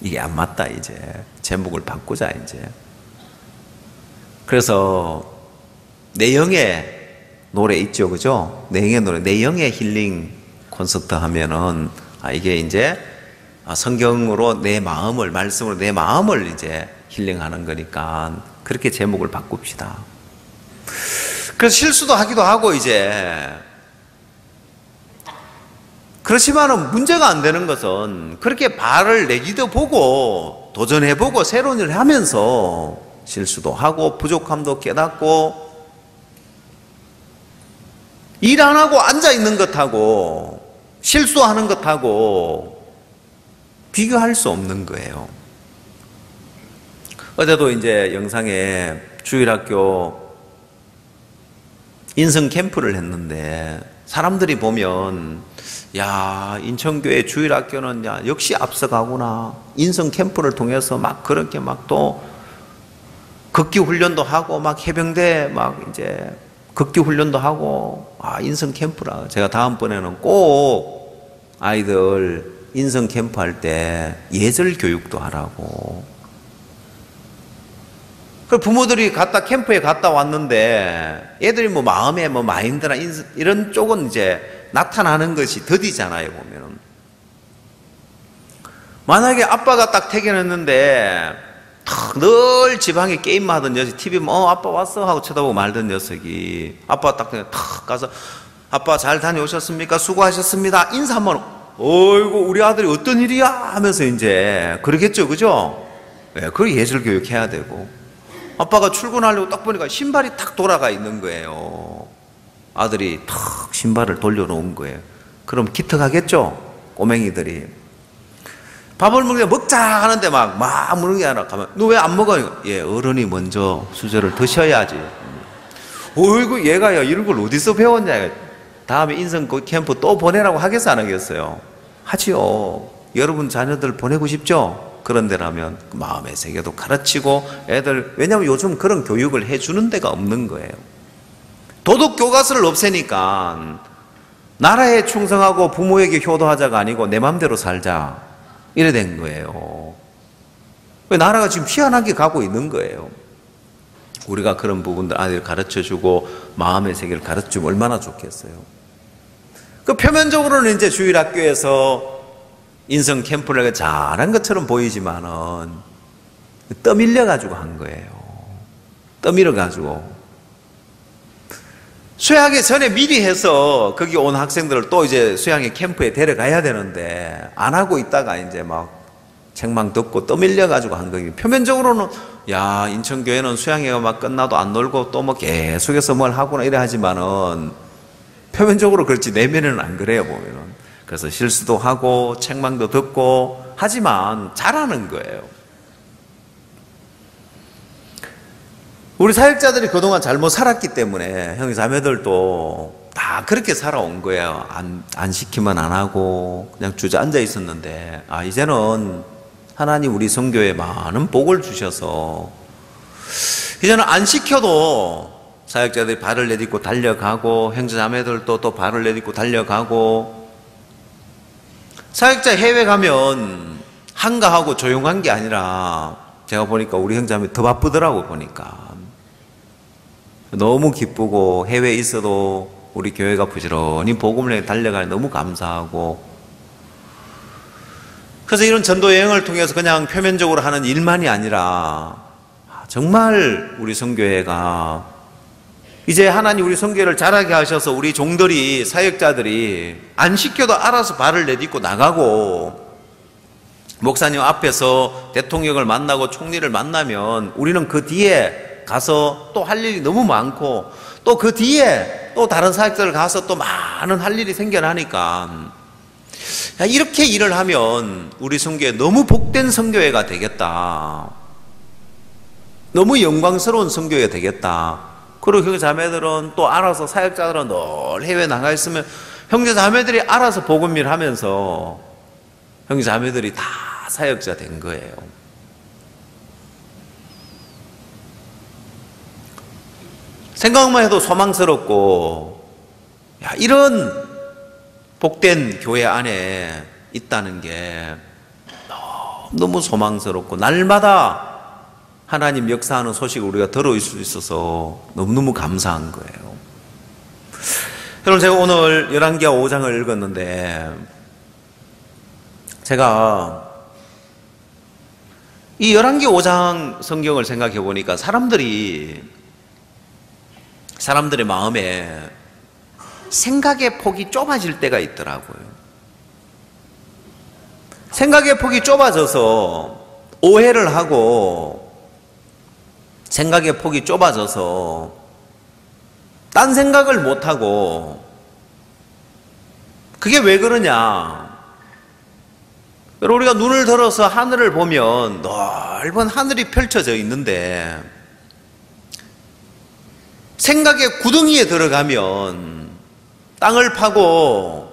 이게 안 맞다 이제 제목을 바꾸자 이제. 그래서 내영의 노래 있죠, 그죠? 내영의 노래, 내영의 힐링 콘서트 하면은 이게 이제 성경으로 내 마음을, 말씀으로 내 마음을 이제 힐링하는 거니까 그렇게 제목을 바꿉시다. 그래서 실수도 하기도 하고 이제. 그렇지만은 문제가 안 되는 것은 그렇게 발을 내기도 보고 도전해보고 새로운 일을 하면서 실수도 하고 부족함도 깨닫고 일 안 하고 앉아 있는 것하고 실수하는 것하고 비교할 수 없는 거예요. 어제도 이제 영상에 주일학교 인성 캠프를 했는데 사람들이 보면 야 인천교회 주일학교는 야 역시 앞서가구나. 인성 캠프를 통해서 막 그렇게 막 또 극기 훈련도 하고 막 해병대 막 이제 극기 훈련도 하고 인성 캠프라. 제가 다음번에는 꼭 아이들 인성 캠프 할 때 예절 교육도 하라고. 그 부모들이 캠프에 갔다 왔는데 애들이 뭐 마음에 뭐 마인드나 이런 쪽은 이제 나타나는 것이 더디잖아요, 보면은. 만약에 아빠가 딱 퇴근했는데 늘 지방에 게임만 하던 녀석, TV 아빠 왔어 하고 쳐다보고 말던 녀석이 아빠 딱 가서 아빠 잘 다녀오셨습니까? 수고하셨습니다. 인사 한번 어이구 우리 아들이 어떤 일이야 하면서 이제 그러겠죠, 그죠? 네, 그걸 예절 교육해야 되고. 아빠가 출근하려고 딱 보니까 신발이 탁 돌아가 있는 거예요. 아들이 탁 신발을 돌려놓은 거예요. 그럼 기특하겠죠? 꼬맹이들이. 밥을 먹자 하는데 막 먹는 게 아니라 가면 너 왜 안 먹어요? 예, 어른이 먼저 수저를 드셔야지. 어이구 얘가 야 이런 걸 어디서 배웠냐. 다음에 인성 캠프 또 보내라고 하겠어 안 하겠어요? 하지요. 여러분 자녀들 보내고 싶죠? 그런 데라면 마음의 세계도 가르치고 애들, 왜냐하면 요즘 그런 교육을 해주는 데가 없는 거예요. 도덕 교과서를 없애니까 나라에 충성하고 부모에게 효도하자가 아니고 내 맘대로 살자 이래 된 거예요. 왜 나라가 지금 희한하게 가고 있는 거예요. 우리가 그런 부분들 아이들 가르쳐주고 마음의 세계를 가르쳐주면 얼마나 좋겠어요. 그 표면적으로는 이제 주일학교에서 인성 캠프를 잘한 것처럼 보이지만은 떠밀려가지고 한 거예요. 떠밀어가지고. 수양회 전에 미리 해서 거기 온 학생들을 또 이제 수양회 캠프에 데려가야 되는데 안 하고 있다가 이제 막 책망 듣고 떠밀려가지고 한 거예요. 표면적으로는 야, 인천교회는 수양회가 막 끝나도 안 놀고 또 뭐 계속해서 뭘 하구나 이래 하지만은 표면적으로 그렇지 내면에는 안 그래요, 보면은. 그래서 실수도 하고 책망도 듣고 하지만 잘하는 거예요. 우리 사역자들이 그동안 잘못 살았기 때문에 형제 자매들도 다 그렇게 살아온 거예요. 안 시키면 안 하고 그냥 주저앉아 있었는데, 아, 이제는 하나님 우리 성교에 많은 복을 주셔서 이제는 안 시켜도 사역자들이 발을 내딛고 달려가고 형제 자매들도 또 발을 내딛고 달려가고, 사역자 해외 가면 한가하고 조용한 게 아니라 제가 보니까 우리 형제 자매 더 바쁘더라고. 보니까 너무 기쁘고 해외에 있어도 우리 교회가 부지런히 복음을 내 달려가니 너무 감사하고, 그래서 이런 전도 여행을 통해서 그냥 표면적으로 하는 일만이 아니라 정말 우리 성교회가 이제 하나님 우리 성교회를 자라게 하셔서 우리 종들이, 사역자들이 안 시켜도 알아서 발을 내딛고 나가고, 목사님 앞에서 대통령을 만나고 총리를 만나면 우리는 그 뒤에 가서 또 할 일이 너무 많고, 또 그 뒤에 또 다른 사역자들 가서 또 많은 할 일이 생겨나니까, 야, 이렇게 일을 하면 우리 성교회 너무 복된 성교회가 되겠다, 너무 영광스러운 성교회가 되겠다. 그리고 형제 자매들은 또 알아서, 사역자들은 늘 해외 나가 있으면 형제 자매들이 알아서 복음 일 하면서 형제 자매들이 다 사역자 된 거예요. 생각만 해도 소망스럽고, 야, 이런 복된 교회 안에 있다는 게 너무 소망스럽고, 날마다 하나님 역사하는 소식을 우리가 들을 수 있어서 너무너무 감사한 거예요. 여러분, 제가 오늘 열왕기하 5장을 읽었는데, 제가 이 열왕기 5장 성경을 생각해 보니까 사람들의 마음에 생각의 폭이 좁아질 때가 있더라고요. 생각의 폭이 좁아져서 오해를 하고, 생각의 폭이 좁아져서 딴 생각을 못하고, 그게 왜 그러냐? 우리가 눈을 들어서 하늘을 보면 넓은 하늘이 펼쳐져 있는데, 생각의 구덩이에 들어가면, 땅을 파고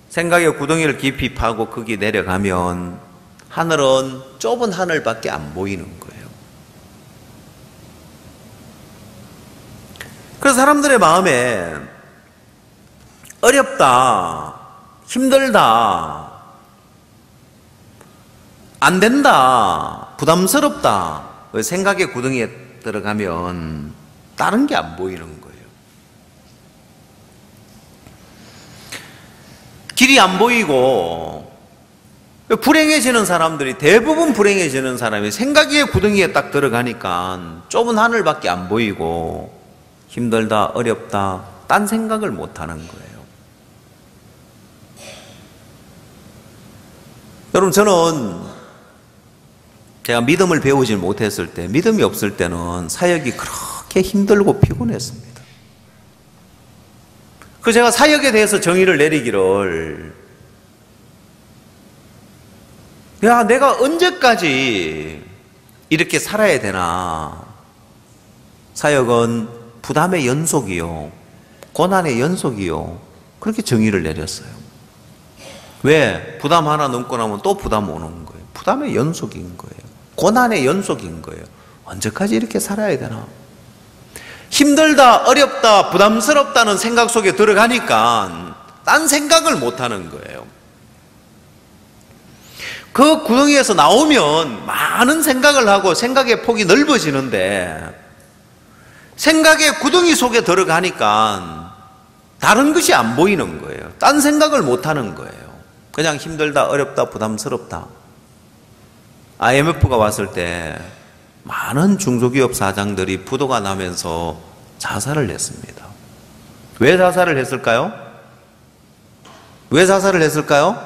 생각의 구덩이를 깊이 파고 거기 내려가면 하늘은 좁은 하늘밖에 안 보이는 거예요. 그래서 사람들의 마음에 어렵다, 힘들다, 안 된다, 부담스럽다, 생각의 구덩이에 들어가면 다른 게 안 보이는 거예요. 길이 안 보이고, 불행해지는 사람들이, 대부분 불행해지는 사람이 생각의 구덩이에 딱 들어가니까 좁은 하늘밖에 안 보이고, 힘들다, 어렵다, 딴 생각을 못 하는 거예요. 여러분, 저는 제가 믿음을 배우지 못했을 때, 믿음이 없을 때는 사역이 그렇게 힘들고 피곤했습니다. 그 제가 사역에 대해서 정의를 내리기를, 야, 내가 언제까지 이렇게 살아야 되나? 사역은 부담의 연속이요, 고난의 연속이요, 그렇게 정의를 내렸어요. 왜? 부담 하나 넘고 나면 또 부담 오는 거예요. 부담의 연속인 거예요. 고난의 연속인 거예요. 언제까지 이렇게 살아야 되나? 힘들다, 어렵다, 부담스럽다는 생각 속에 들어가니까 딴 생각을 못 하는 거예요. 그 구덩이에서 나오면 많은 생각을 하고 생각의 폭이 넓어지는데, 생각의 구덩이 속에 들어가니까 다른 것이 안 보이는 거예요. 딴 생각을 못 하는 거예요. 그냥 힘들다, 어렵다, 부담스럽다. IMF가 왔을 때 많은 중소기업 사장들이 부도가 나면서 자살을 했습니다. 왜 자살을 했을까요? 왜 자살을 했을까요?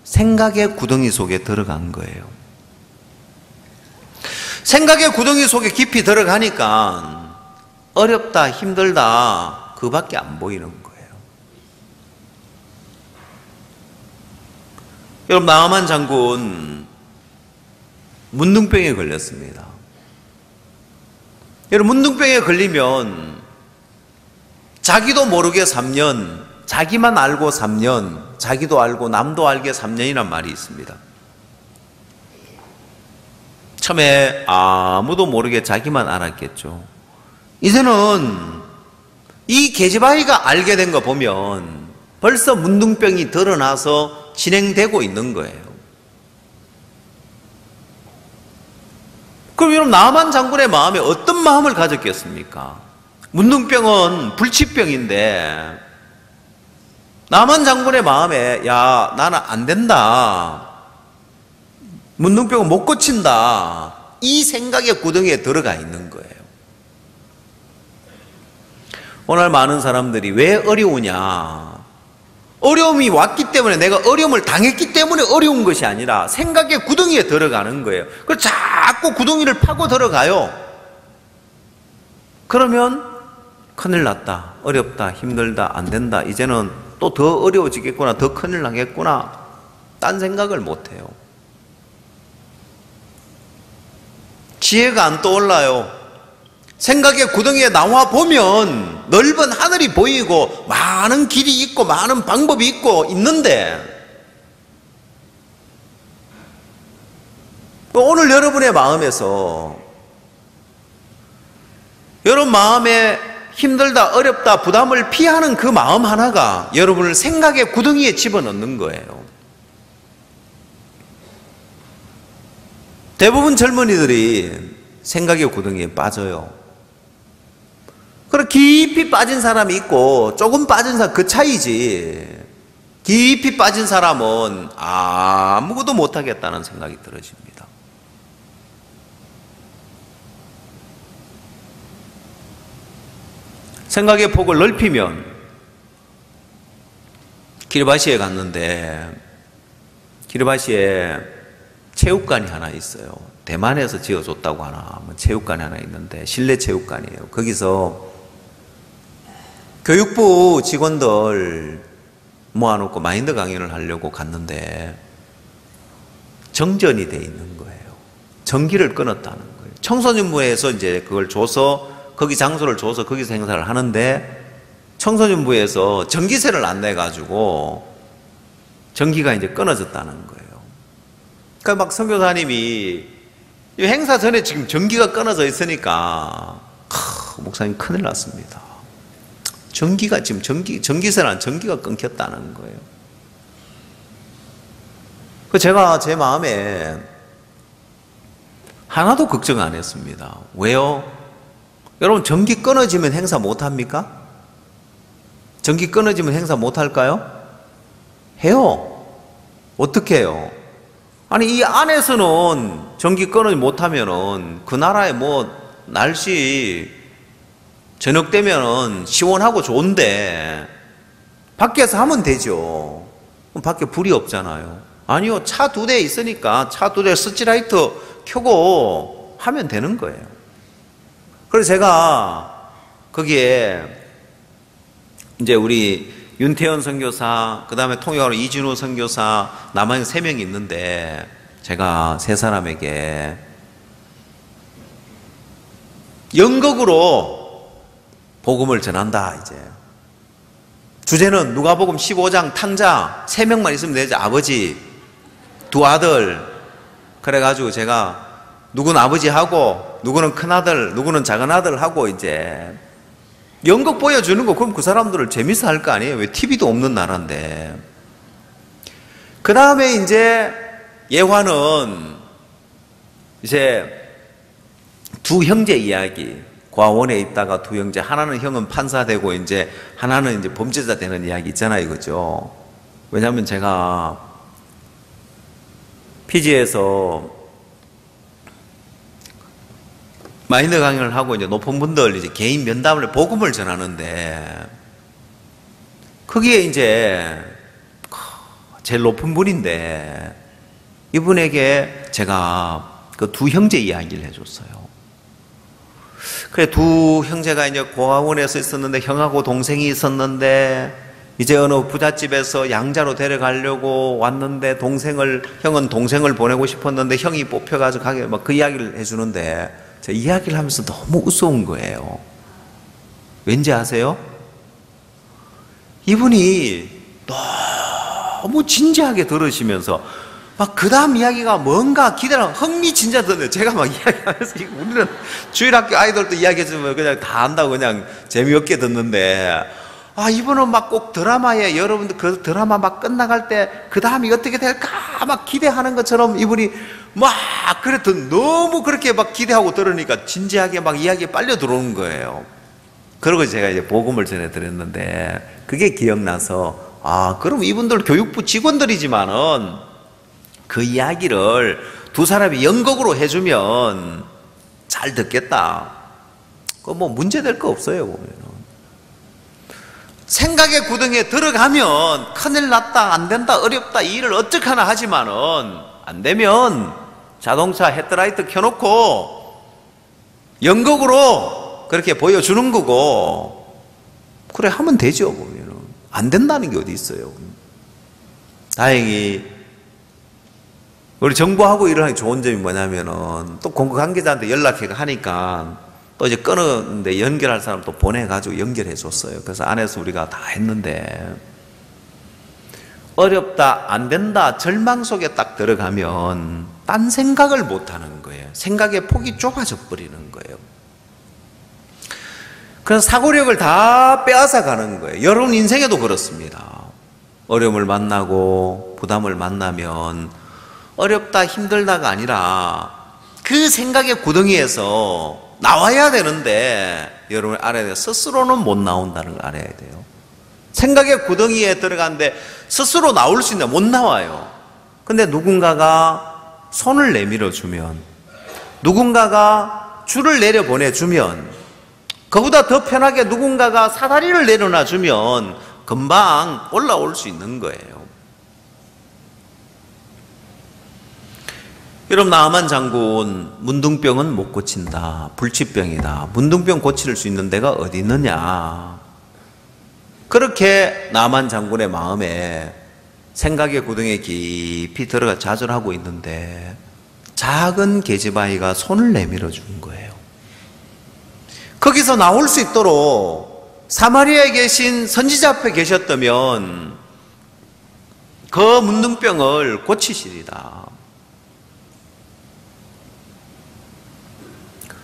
생각의 구덩이 속에 들어간 거예요. 생각의 구덩이 속에 깊이 들어가니까 어렵다, 힘들다, 그밖에 안 보이는 거예요. 여러분, 나아만 장군 문둥병에 걸렸습니다. 여러분, 문둥병에 걸리면 자기도 모르게 3년, 자기만 알고 3년, 자기도 알고 남도 알게 3년이란 말이 있습니다. 처음에 아무도 모르게 자기만 알았겠죠. 이제는 이 계집아이가 알게 된 거 보면 벌써 문둥병이 드러나서 진행되고 있는 거예요. 그럼 여러분, 나아만 장군의 마음에 어떤 마음을 가졌겠습니까? 문둥병은 불치병인데 나아만 장군의 마음에 야, 나는 안 된다, 문둥병은 못 고친다, 이 생각의 구덩이에 들어가 있는 거예요. 오늘 많은 사람들이 왜 어려우냐, 어려움이 왔기 때문에, 내가 어려움을 당했기 때문에 어려운 것이 아니라 생각의 구덩이에 들어가는 거예요. 그래서 자꾸 구덩이를 파고 들어가요. 그러면 큰일 났다, 어렵다, 힘들다, 안 된다, 이제는 또 더 어려워지겠구나, 더 큰일 나겠구나, 딴 생각을 못해요. 지혜가 안 떠올라요. 생각의 구덩이에 나와 보면 넓은 하늘이 보이고 많은 길이 있고 많은 방법이 있고 있는데, 오늘 여러분의 마음에서, 여러분 마음에 힘들다, 어렵다, 부담을 피하는 그 마음 하나가 여러분을 생각의 구덩이에 집어넣는 거예요. 대부분 젊은이들이 생각의 구덩이에 빠져요. 그럼 깊이 빠진 사람이 있고 조금 빠진 사람, 그 차이지. 깊이 빠진 사람은 아무것도 못하겠다는 생각이 들어집니다. 생각의 폭을 넓히면, 기르바시에 갔는데 기르바시에 체육관이 하나 있어요. 대만에서 지어줬다고 하나, 체육관이 하나 있는데 실내 체육관이에요. 거기서 교육부 직원들 모아놓고 마인드 강연을 하려고 갔는데 정전이 돼 있는 거예요. 전기를 끊었다는 거예요. 청소년부에서 이제 그걸 줘서, 거기 장소를 줘서 거기서 행사를 하는데 청소년부에서 전기세를 안 내가지고 전기가 이제 끊어졌다는 거예요. 그러니까 막 선교사님이 이 행사 전에 지금 전기가 끊어져 있으니까 목사님 큰일 났습니다. 전기가 지금 전기세란 전기가 끊겼다는 거예요. 그 제가 제 마음에 하나도 걱정 안 했습니다. 왜요? 여러분, 전기 끊어지면 행사 못 합니까? 전기 끊어지면 행사 못 할까요? 해요. 어떻게 해요? 아니, 이 안에서는 전기 끊어지 못하면은 그 나라에 뭐 날씨 저녁 되면은 시원하고 좋은데 밖에서 하면 되죠. 그럼 밖에 불이 없잖아요. 아니요, 차 2대 있으니까 차 2대 스치라이트 켜고 하면 되는 거예요. 그래서 제가 거기에 이제 우리 윤태현 선교사, 그 다음에 통역하러 이진호 선교사, 남아있는 3명이 있는데 제가 3사람에게 연극으로 복음을 전한다. 이제 주제는 누가복음 15장 탕자, 3명만 있으면 되지. 아버지, 2 아들. 그래가지고 제가 누구는 아버지하고 누구는 큰아들, 누구는 작은아들 하고 이제 연극 보여주는 거, 그럼 그 사람들을 재밌어 할 거 아니에요? 왜 TV도 없는 나라인데. 그 다음에 이제 예화는 이제 2 형제 이야기. 과원에 있다가 2 형제, 하나는 형은 판사 되고 이제 하나는 이제 범죄자 되는 이야기 있잖아요, 그죠? 왜냐하면 제가 피지에서 마인드 강연을 하고 이제 높은 분들 이제 개인 면담을, 복음을 전하는데 거기에 이제 제일 높은 분인데 이분에게 제가 그 두 형제 이야기를 해줬어요. 그래, 두 형제가 이제 고아원에서 있었는데 형하고 동생이 있었는데 이제 어느 부잣집에서 양자로 데려가려고 왔는데 형은 동생을 보내고 싶었는데 형이 뽑혀가지고 가게 막 그 이야기를 해주는데 제가 이야기를 하면서 너무 우스운 거예요. 왠지 아세요? 이분이 너무 진지하게 들으시면서 막 그 다음 이야기가 뭔가 기대랑 흥미진진하게 듣네요. 제가 막 이야기하면서 우리는 주일학교 아이들도 이야기해주면 그냥 다 안다고 그냥 재미없게 듣는데 이분은 막 꼭 드라마에 여러분들 그 드라마 막 끝나갈 때 그 다음이 어떻게 될까 막 기대하는 것처럼 이분이 막 그랬던 너무 그렇게 막 기대하고 들으니까 진지하게 막 이야기에 빨려 들어오는 거예요. 그러고 제가 이제 복음을 전해드렸는데 그게 기억나서 그럼 이분들 교육부 직원들이지만은 그 이야기를 두 사람이 연극으로 해주면 잘 듣겠다. 그거 뭐 문제될 거 없어요, 보면은. 생각의 구덩이에 들어가면 큰일 났다, 안 된다, 어렵다, 이 일을 어떡하나 하지만은 안 되면 자동차 헤드라이트 켜놓고 연극으로 그렇게 보여주는 거고, 그래 하면 되죠, 보면은. 안 된다는 게 어디 있어요. 다행히 우리 정부하고 일을 하기 좋은 점이 뭐냐면은 또 공급 관계자한테 연락해 하니까 또 이제 끊었는데 연결할 사람 또 보내가지고 연결해 줬어요. 그래서 안에서 우리가 다 했는데 어렵다, 안 된다, 절망 속에 딱 들어가면 딴 생각을 못 하는 거예요. 생각의 폭이 좁아져 버리는 거예요. 그래서 사고력을 다 빼앗아 가는 거예요. 여러분 인생에도 그렇습니다. 어려움을 만나고 부담을 만나면 어렵다, 힘들다가 아니라 그 생각의 구덩이에서 나와야 되는데 여러분 알아야 돼요. 스스로는 못 나온다는 걸 알아야 돼요. 생각의 구덩이에 들어가는데 스스로 나올 수 있는데 못 나와요. 근데 누군가가 손을 내밀어 주면, 누군가가 줄을 내려 보내주면, 그보다 더 편하게 누군가가 사다리를 내려놔 주면 금방 올라올 수 있는 거예요. 여러분, 나아만 장군, 문둥병은 못 고친다, 불치병이다, 문둥병 고칠 수 있는 데가 어디 있느냐, 그렇게 나아만 장군의 마음에 생각의 구덩이에 깊이 들어가 좌절하고 있는데 작은 계집아이가 손을 내밀어 주는 거예요. 거기서 나올 수 있도록 사마리아에 계신 선지자 앞에 계셨다면 그 문둥병을 고치시리다.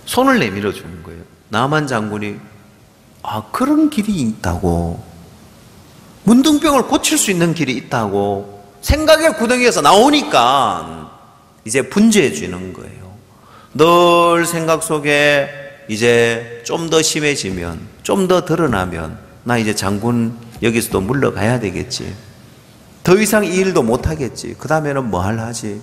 손을 내밀어 주는 거예요. 나아만 장군이 그런 길이 있다고, 문둥병을 고칠 수 있는 길이 있다고 생각의 구덩이에서 나오니까 이제 분주해지는 거예요. 늘 생각 속에 이제 좀 더 심해지면, 좀 더 드러나면 나 이제 장군 여기서도 물러가야 되겠지, 더 이상 이 일도 못하겠지, 그 다음에는 뭐 할 하지,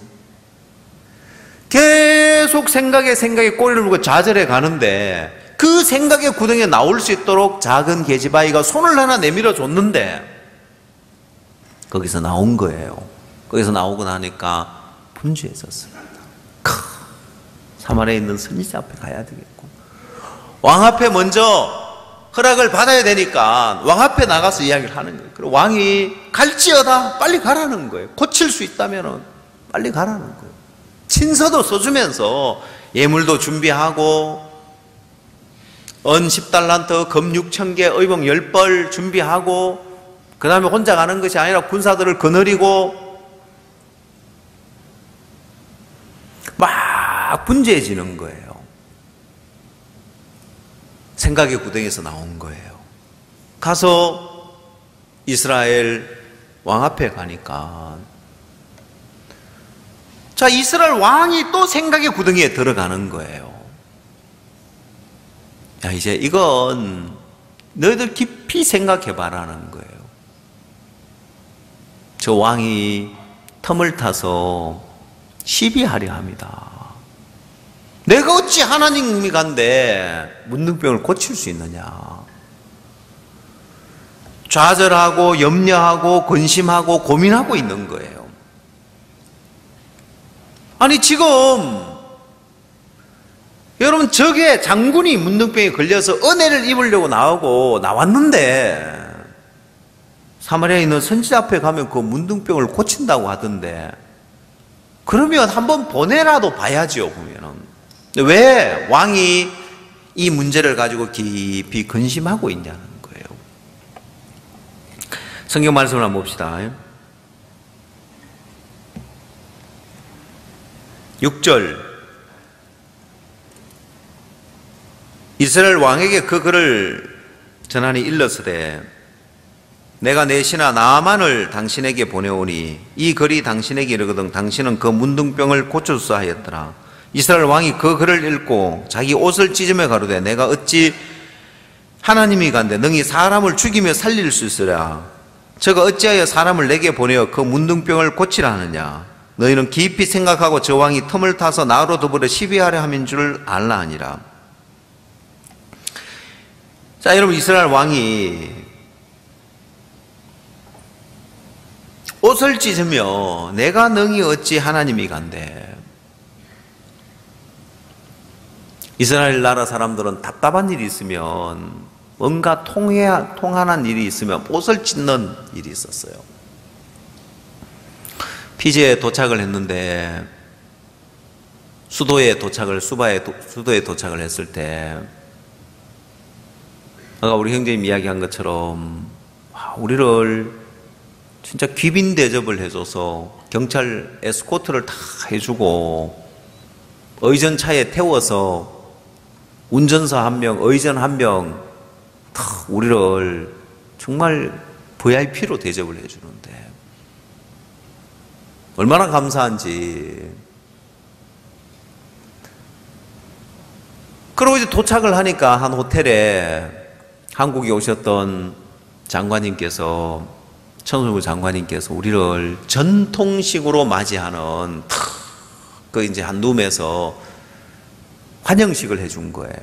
계속 생각에 꼬리를 물고 좌절해 가는데 그 생각의 구덩이에 나올 수 있도록 작은 계집아이가 손을 하나 내밀어 줬는데 거기서 나온 거예요. 거기서 나오고 나니까 분주해졌습니다. 사마리아에 있는 선지자 앞에 가야 되겠고, 왕 앞에 먼저 허락을 받아야 되니까 왕 앞에 나가서 이야기를 하는 거예요. 그리고 왕이 갈지어다, 빨리 가라는 거예요. 고칠 수 있다면 빨리 가라는 거예요. 친서도 써주면서 예물도 준비하고 은 10달란트, 금 6,000개, 의복 10벌 준비하고, 그 다음에 혼자 가는 것이 아니라 군사들을 거느리고 막 분주해지는 거예요. 생각의 구덩이에서 나온 거예요. 가서 이스라엘 왕 앞에 가니까 이스라엘 왕이 또 생각의 구덩이에 들어가는 거예요. 야, 이제 이건 너희들 깊이 생각해 봐라는 거예요. 저 왕이 틈을 타서 시비하려 합니다. 내가 어찌 하나님이 간데 문둥병을 고칠 수 있느냐. 좌절하고 염려하고 근심하고 고민하고 있는 거예요. 아니 지금 여러분 저게 장군이 문둥병에 걸려서 은혜를 입으려고 나왔는데 사마리아에 있는 선지자 앞에 가면 그 문둥병을 고친다고 하던데 그러면 한번 보내라도 봐야지요. 보면은 왜 왕이 이 문제를 가지고 깊이 근심하고 있냐는 거예요. 성경 말씀을 한번 봅시다. 6절 이스라엘 왕에게 그 글을 전하니 일렀으되 내가 내 신하 나아만을 당신에게 보내오니 이 글이 당신에게 이르거든 당신은 그 문둥병을 고쳐주사 하였더라. 이스라엘 왕이 그 글을 읽고 자기 옷을 찢으며 가로되 내가 어찌 하나님이 간데 능히 사람을 죽이며 살릴 수 있으랴. 저가 어찌하여 사람을 내게 보내어 그 문둥병을 고치라 하느냐. 너희는 깊이 생각하고 저 왕이 틈을 타서 나로 더불어 시비하려 함인 줄 알라 하니라. 자, 여러분 이스라엘 왕이 옷을 찢으며 내가 능히 어찌 하나님이 간대. 이스라엘 나라 사람들은 답답한 일이 있으면 뭔가 통한한 일이 있으면 옷을 찢는 일이 있었어요. 피지에 도착을 했는데 수도에 도착을 했을 때 아까 우리 형제님 이야기한 것처럼 우리를 진짜 귀빈 대접을 해줘서 경찰 에스코트를 다 해주고 의전차에 태워서 운전사 한 명, 의전 한 명 다 우리를 정말 VIP로 대접을 해주는데 얼마나 감사한지. 그리고 이제 도착을 하니까 한 호텔에 한국에 오셨던 장관님께서 천수부 장관님께서 우리를 전통식으로 맞이하는 그 이제 한 룸에서 환영식을 해준 거예요.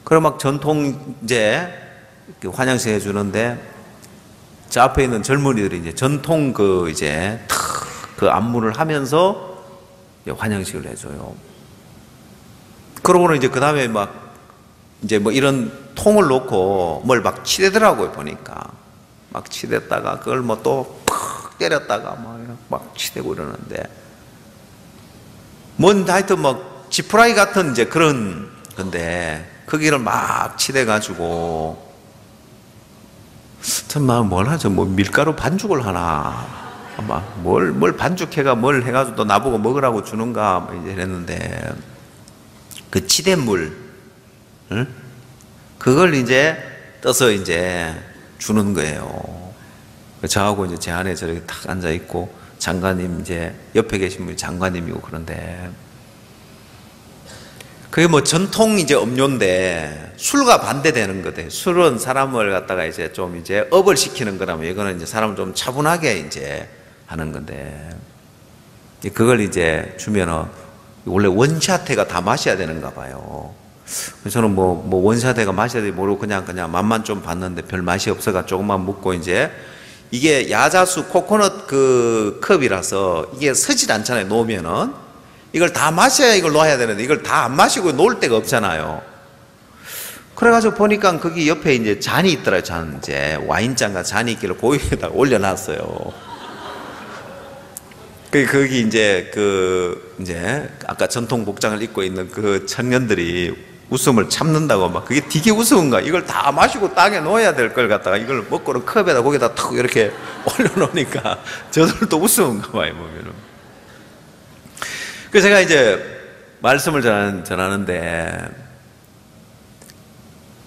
그럼 막 전통 이제 환영식 해주는데 저 앞에 있는 젊은이들이 이제 전통 그 이제 그 안무를 하면서 환영식을 해줘요. 그러고는 이제 그 다음에 막 이제 뭐 이런 통을 놓고 뭘 막 치대더라고요. 보니까 막 치댔다가 그걸 뭐 또 팍 때렸다가 막 치대고 이러는데 뭔 하여튼 뭐 지푸라기 같은 이제 그런 건데 거기를 막 치대가지고 정말 뭘 하죠? 뭐 밀가루 반죽을 하나 아마 뭘 반죽해가 뭘 해가지고 또 나보고 먹으라고 주는가 뭐 이제 이랬는데 그 치댄 물 응? 그걸 이제 떠서 이제 주는 거예요. 저하고 이제 제 안에 저렇게 탁 앉아 있고 장관님 이제 옆에 계신 분이 장관님이고 그런데 그게 뭐 전통 이제 음료인데 술과 반대되는 거대. 술은 사람을 갖다가 이제 좀 이제 업을 시키는 거라면 이거는 이제 사람을 좀 차분하게 이제 하는 건데 그걸 이제 주면은 원래 원샷회가 다 마셔야 되는가 봐요. 저는 뭐 원샷회가 마셔야 돼 모르고 그냥 맛만 좀 봤는데 별 맛이 없어가 조금만 먹고 이제 이게 야자수 코코넛 그 컵이라서 이게 서질 않잖아요. 놓으면은 이걸 다 마셔야 이걸 놓아야 되는데 이걸 다 안 마시고 놓을 데가 없잖아요. 그래가지고 보니까 거기 옆에 이제 잔이 있더라고요. 잔 이제 와인잔과 잔이 있길래 고기에다가 올려놨어요. 거기 이제 이제 아까 전통 복장을 입고 있는 그 청년들이 웃음을 참는다고 막 그게 되게 우스운가. 이걸 다 마시고 땅에 놓아야 될 걸 갖다가 이걸 먹고는 컵에다 거기다 탁 이렇게 올려놓으니까 저들도 우스운가 봐요. 보면은. 그래서 제가 이제 말씀을 전하는데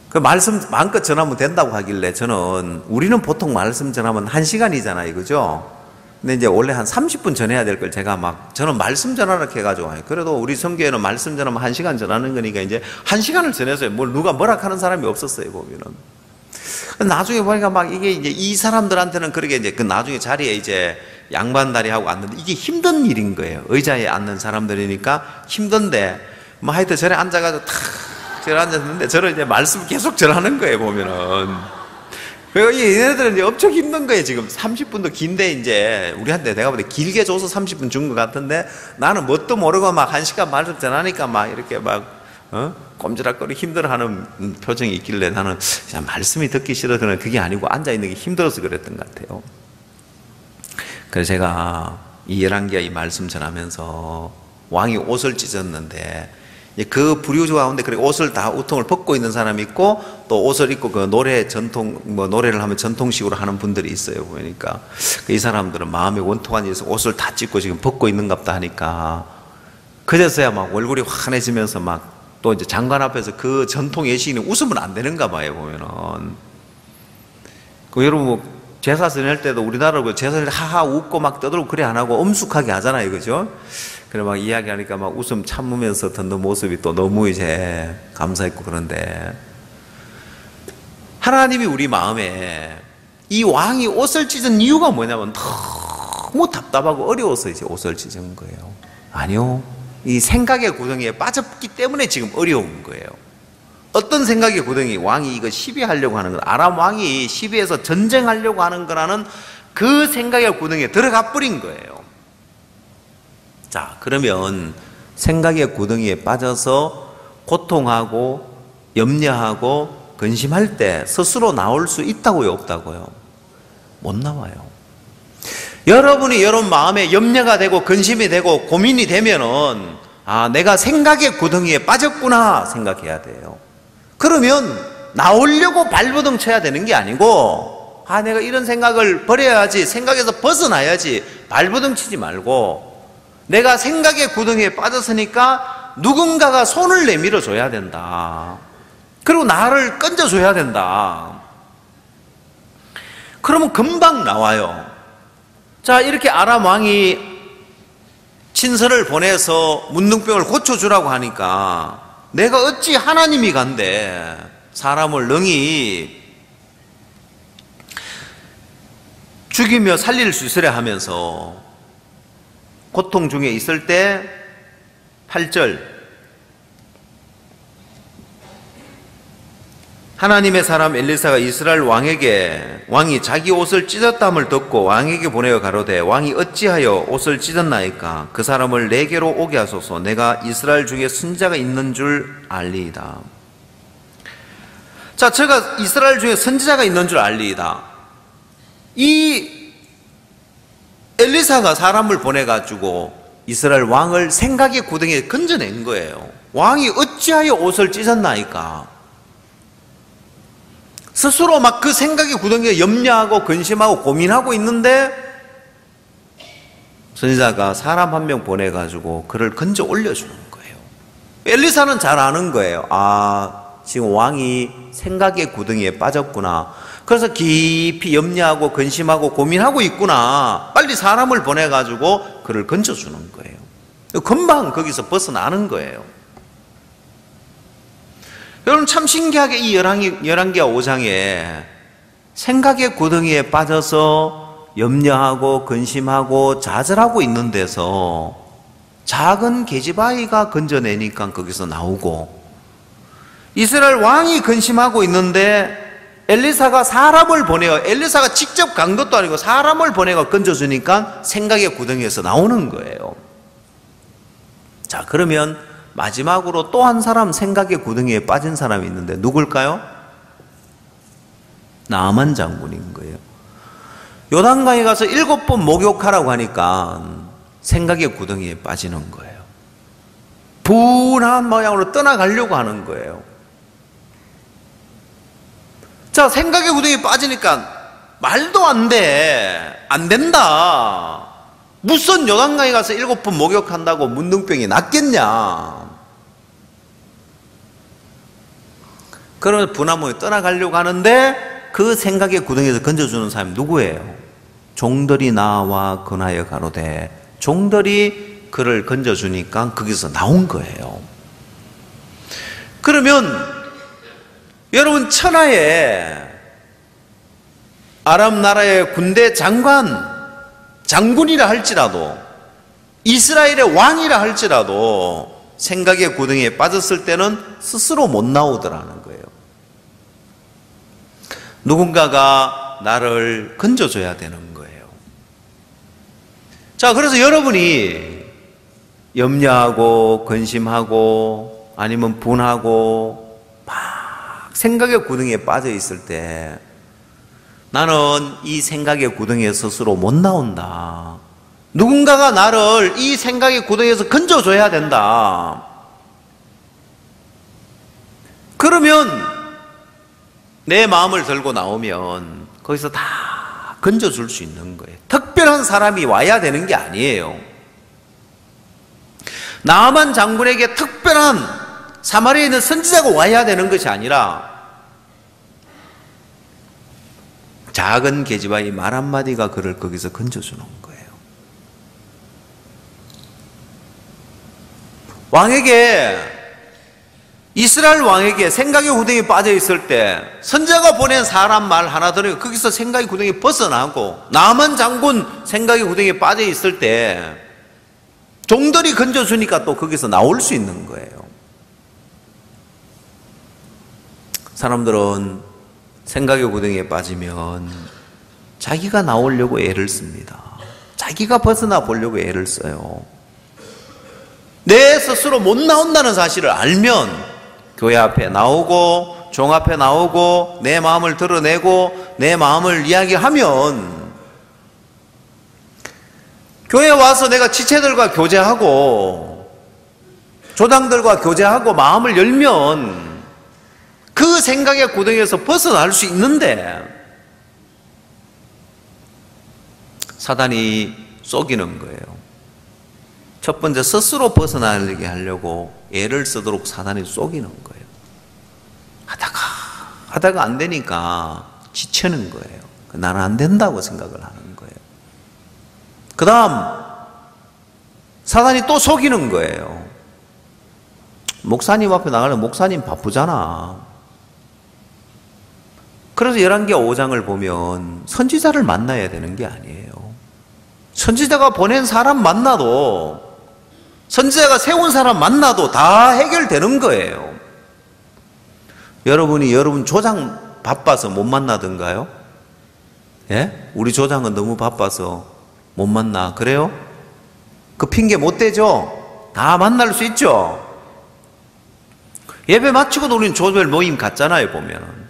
그 말씀 마음껏 전하면 된다고 하길래 저는 우리는 보통 말씀 전하면 1시간이잖아요. 그죠? 근데 이제 원래 한 30분 전해야 될 걸 제가 저는 말씀 전하라 해가지고 그래도 우리 성교회는 말씀 전하면 1시간 전하는 거니까 이제 1시간을 전해서요. 누가 뭐라 하는 사람이 없었어요. 보면은. 나중에 보니까 막 이게 이제 이 사람들한테는 그렇게 이제 그 나중에 자리에 이제 양반다리 하고 앉는데 이게 힘든 일인 거예요. 의자에 앉는 사람들이니까 힘든데 뭐 하여튼 저래 앉아가지고 탁 저래 앉았는데 저를 이제 말씀 계속 전하는 거예요. 보면은. 얘네들은 이제 엄청 힘든 거예요. 지금 30분도 긴데, 이제 우리한테 내가 볼 때 길게 줘서 30분 준 것 같은데, 나는 뭣도 모르고 막 1시간 말씀 전하니까 막 이렇게 막 꼼지락거리 힘들어하는 표정이 있길래 나는 그냥 말씀이 듣기 싫어서는 그게 아니고 앉아있는 게 힘들어서 그랬던 것 같아요. 그래서 제가 이 열왕기하 이 말씀 전하면서 왕이 옷을 찢었는데, 그 부류주 가운데 그렇게 옷을 다 우통을 벗고 있는 사람이 있고, 또 옷을 입고 그 노래 전통, 노래를 하면 전통식으로 하는 분들이 있어요. 보니까 이 사람들은 마음에 원통한 일에서 옷을 다 찢고 지금 벗고 있는갑다 하니까, 그제서야 막 얼굴이 환해지면서 막 또 이제 장관 앞에서 그 전통 예식인이 웃으면 안 되는가 봐요, 보면은. 여러분, 제사 지낼 때도 우리나라 제사 지낼 때 하하 웃고 막 떠들고 그래 안 하고 엄숙하게 하잖아요, 그죠? 그래 막 이야기하니까 막 웃음 참으면서 듣는 모습이 또 너무 이제 감사했고. 그런데 하나님이 우리 마음에 이 왕이 옷을 찢은 이유가 뭐냐면 너무 답답하고 어려워서 이제 옷을 찢은 거예요. 아니요, 이 생각의 구덩이에 빠졌기 때문에 지금 어려운 거예요. 어떤 생각의 구덩이? 왕이 이거 시비하려고 하는 건, 아람 왕이 시비해서 전쟁하려고 하는 거라는 그 생각의 구덩이에 들어가 버린 거예요. 자, 그러면 생각의 구덩이에 빠져서 고통하고 염려하고 근심할 때 스스로 나올 수 있다고요, 없다고요? 못 나와요. 여러분이 여러분 마음에 염려가 되고 근심이 되고 고민이 되면은, 아, 내가 생각의 구덩이에 빠졌구나 생각해야 돼요. 그러면 나오려고 발버둥 쳐야 되는 게 아니고, 아, 내가 이런 생각을 버려야지, 생각에서 벗어나야지 발버둥 치지 말고, 내가 생각의 구덩이에 빠졌으니까 누군가가 손을 내밀어 줘야 된다. 그리고 나를 건져줘야 된다. 그러면 금방 나와요. 자, 이렇게 아람 왕이 친서를 보내서 문둥병을 고쳐주라고 하니까, 내가 어찌 하나님이 간데 사람을 능히 죽이며 살릴 수 있으려 하면서 고통 중에 있을 때 8절, 하나님의 사람 엘리사가 이스라엘 왕에게, 왕이 자기 옷을 찢었담을 듣고 왕에게 보내어 가로되, 왕이 어찌하여 옷을 찢었나이까? 그 사람을 내게로 오게 하소서. 내가 이스라엘 중에 선지자가 있는 줄 알리이다. 자, 제가 이스라엘 중에 선지자가 있는 줄 알리이다. 이 엘리사가 사람을 보내가지고 이스라엘 왕을 생각의 구덩이에 건져낸 거예요. 왕이 어찌하여 옷을 찢었나이까? 스스로 막 그 생각의 구덩이에 염려하고 근심하고 고민하고 있는데, 선지자가 사람 한 명 보내가지고 그를 건져 올려주는 거예요. 엘리사는 잘 아는 거예요. 아, 지금 왕이 생각의 구덩이에 빠졌구나. 그래서 깊이 염려하고 근심하고 고민하고 있구나. 빨리 사람을 보내가지고 그를 건져주는 거예요. 금방 거기서 벗어나는 거예요. 여러분, 참 신기하게 이 열왕기하 5장에 생각의 구덩이에 빠져서 염려하고 근심하고 좌절하고 있는 데서 작은 계집아이가 건져내니까 거기서 나오고, 이스라엘 왕이 근심하고 있는데 엘리사가 사람을 보내어, 엘리사가 직접 간 것도 아니고 사람을 보내어 건져주니까 생각의 구덩이에서 나오는 거예요. 자, 그러면 마지막으로 또 한 사람 생각의 구덩이에 빠진 사람이 있는데 누굴까요? 나아만 장군인 거예요. 요단강에 가서 7번 목욕하라고 하니까 생각의 구덩이에 빠지는 거예요. 분한 모양으로 떠나가려고 하는 거예요. 자, 생각의 구덩이에 빠지니까 말도 안 돼. 안 된다. 무슨 요단강에 가서 7번 목욕한다고 문둥병이 낫겠냐. 그러면 분하모에 떠나가려고 하는데 그 생각의 구덩이에서 건져주는 사람이 누구예요? 종들이 나와 근하여 가로되, 종들이 그를 건져주니까 거기서 나온 거예요. 그러면 여러분, 천하에 아람 나라의 군대 장군이라 할지라도, 이스라엘의 왕이라 할지라도 생각의 구덩이에 빠졌을 때는 스스로 못 나오더라는 거예요. 누군가가 나를 건져줘야 되는 거예요. 자, 그래서 여러분이 염려하고 근심하고 아니면 분하고 막 생각의 구덩이에 빠져 있을 때 나는 이 생각의 구덩이에 스스로 못 나온다. 누군가가 나를 이 생각의 구덩이에서 건져줘야 된다. 그러면 내 마음을 들고 나오면 거기서 다 건져줄 수 있는 거예요. 특별한 사람이 와야 되는 게 아니에요. 나만 장군에게 특별한 사마리아에 있는 선지자가 와야 되는 것이 아니라 작은 계집아이 말 한마디가 그를 거기서 건져주는 거예요. 이스라엘 왕에게 생각의 구덩이에 빠져 있을 때 선지자가 보낸 사람 말 하나 들으면 거기서 생각의 구덩이에 벗어나고, 나만 장군 생각의 구덩이에 빠져 있을 때 종들이 건져주니까 또 거기서 나올 수 있는 거예요. 사람들은 생각의 구덩이에 빠지면 자기가 나오려고 애를 씁니다. 자기가 벗어나 보려고 애를 써요. 내 스스로 못 나온다는 사실을 알면 교회 앞에 나오고 종 앞에 나오고 내 마음을 드러내고 내 마음을 이야기하면, 교회에 와서 내가 지체들과 교제하고 조당들과 교제하고 마음을 열면 그 생각의 구덩이에서 벗어날 수 있는데, 사단이 속이는 거예요. 첫 번째, 스스로 벗어나게 하려고 애를 쓰도록 사단이 속이는 거예요. 하다가 안 되니까 지치는 거예요. 나는 안 된다고 생각을 하는 거예요. 그 다음, 사단이 또 속이는 거예요. 목사님 앞에 나가려면 목사님 바쁘잖아. 그래서 열왕기하 5장을 보면 선지자를 만나야 되는 게 아니에요. 선지자가 보낸 사람 만나도, 선지자가 세운 사람 만나도 다 해결되는 거예요. 여러분 조장 바빠서 못 만나던가요? 예? 우리 조장은 너무 바빠서 못 만나. 그래요? 그 핑계 못 대죠? 다 만날 수 있죠? 예배 마치고도 우리는 조별 모임 갔잖아요, 보면은.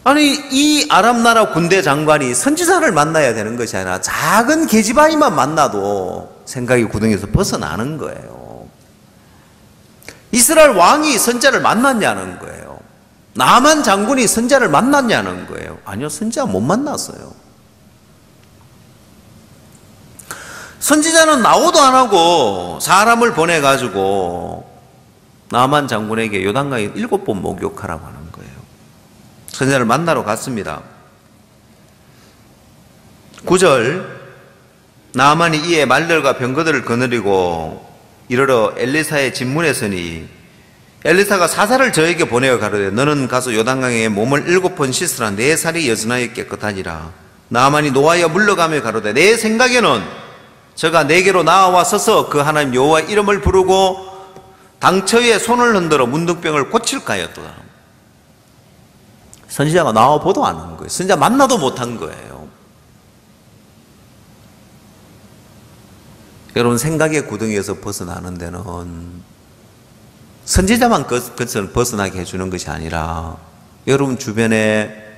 아니, 이 아람 나라 군대 장관이 선지자를 만나야 되는 것이 아니라 작은 계집아이만 만나도 생각의 구덩이에서 벗어나는 거예요. 이스라엘 왕이 선지자를 만났냐는 거예요. 나만 장군이 선지자를 만났냐는 거예요. 아니요, 선지자 못 만났어요. 선지자는 나오도 안 하고 사람을 보내가지고 나만 장군에게 요단강에 7번 목욕하라고 하는 거예요. 선지자를 만나러 갔습니다. 9절, 나만이 이에 말들과 병거들을 거느리고 이르러 엘리사의 진문에 서니 엘리사가 사사를 저에게 보내어 가로되 너는 가서 요단강에 몸을 7번 씻으라. 내 살이 여전하여 깨끗하니라. 나만이 노하여 물러가며 가로되 내 생각에는 저가 내게로 나와 서서 그 하나님 여호와의 이름을 부르고 당처에 손을 흔들어 문둥병을 고칠까 하였도다. 선지자가 나와 보도 안 한 거예요. 선지자 만나도 못한 거예요. 여러분, 생각의 구덩이에서 벗어나는 데는 선지자만 벗어나게 해주는 것이 아니라 여러분 주변에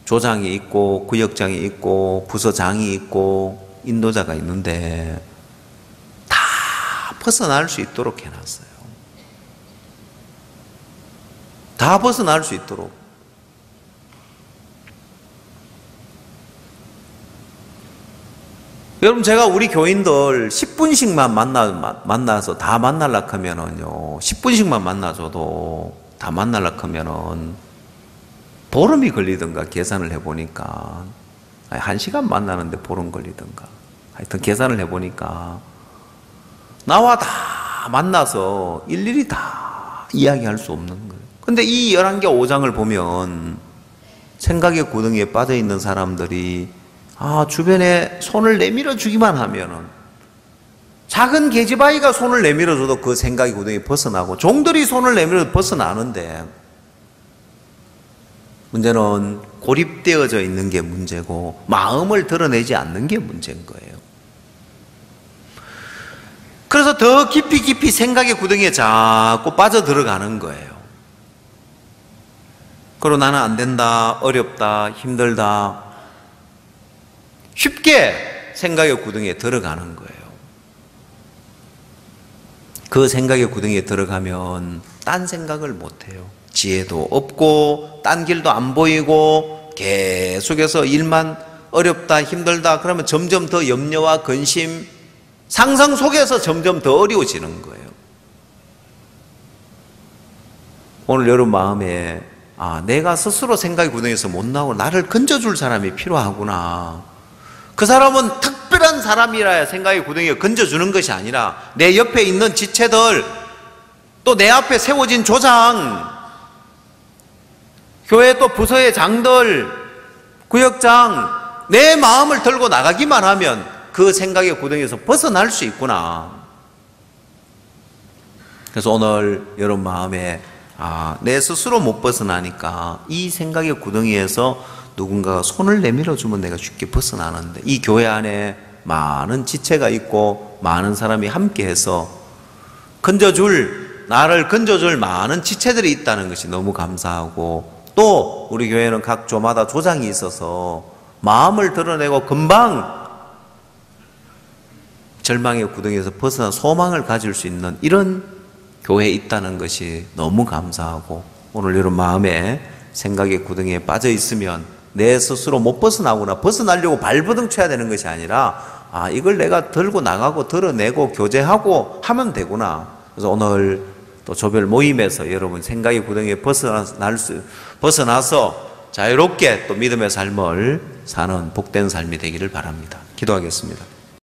조장이 있고 구역장이 있고 부서장이 있고 인도자가 있는데 다 벗어날 수 있도록 해놨어요. 다 벗어날 수 있도록. 여러분, 제가 우리 교인들 10분씩만 만나서 다 만나려고 하면은요, 10분씩만 만나줘도 다 만나려고 하면은 보름이 걸리던가 계산을 해보니까, 1시간 만나는데 보름 걸리던가, 하여튼 계산을 해보니까 나와 다 만나서 일일이 다 이야기할 수 없는 거예요. 근데 이 열왕기하 5장을 보면 생각의 구덩이에 빠져있는 사람들이 주변에 손을 내밀어 주기만 하면은, 작은 계집아이가 손을 내밀어 줘도 그 생각의 구덩이에 벗어나고 종들이 손을 내밀어 벗어나는데, 문제는 고립되어져 있는 게 문제고 마음을 드러내지 않는 게 문제인 거예요. 그래서 더 깊이 생각의 구덩이에 자꾸 빠져들어가는 거예요. 그리고 나는 안 된다, 어렵다, 힘들다. 쉽게 생각의 구덩이에 들어가는 거예요. 그 생각의 구덩이에 들어가면 딴 생각을 못해요. 지혜도 없고 딴 길도 안 보이고 계속해서 일만 어렵다, 힘들다 그러면 점점 더 염려와 근심, 상상 속에서 점점 더 어려워지는 거예요. 오늘 여러분 마음에 내가 스스로 생각의 구덩이에서 못 나오고 나를 건져줄 사람이 필요하구나. 그 사람은 특별한 사람이라야 생각의 구덩이에 건져주는 것이 아니라 내 옆에 있는 지체들, 또 내 앞에 세워진 조장, 교회 또 부서의 장들, 구역장, 내 마음을 들고 나가기만 하면 그 생각의 구덩이에서 벗어날 수 있구나. 그래서 오늘 여러분 마음에 내 스스로 못 벗어나니까 이 생각의 구덩이에서 누군가가 손을 내밀어 주면 내가 쉽게 벗어나는데, 이 교회 안에 많은 지체가 있고 많은 사람이 함께해서 나를 건져줄 많은 지체들이 있다는 것이 너무 감사하고, 또 우리 교회는 각 조마다 조장이 있어서 마음을 드러내고 금방 절망의 구덩이에서 벗어나 소망을 가질 수 있는 이런 교회에 있다는 것이 너무 감사하고, 오늘 여러분 마음에 생각의 구덩이에 빠져 있으면 내 스스로 못 벗어나구나, 벗어나려고 발버둥 쳐야 되는 것이 아니라 이걸 내가 들고 나가고 드러내고 교제하고 하면 되구나. 그래서 오늘 또 조별 모임에서 여러분 생각의 구덩이에 벗어나서 자유롭게 또 믿음의 삶을 사는 복된 삶이 되기를 바랍니다. 기도하겠습니다.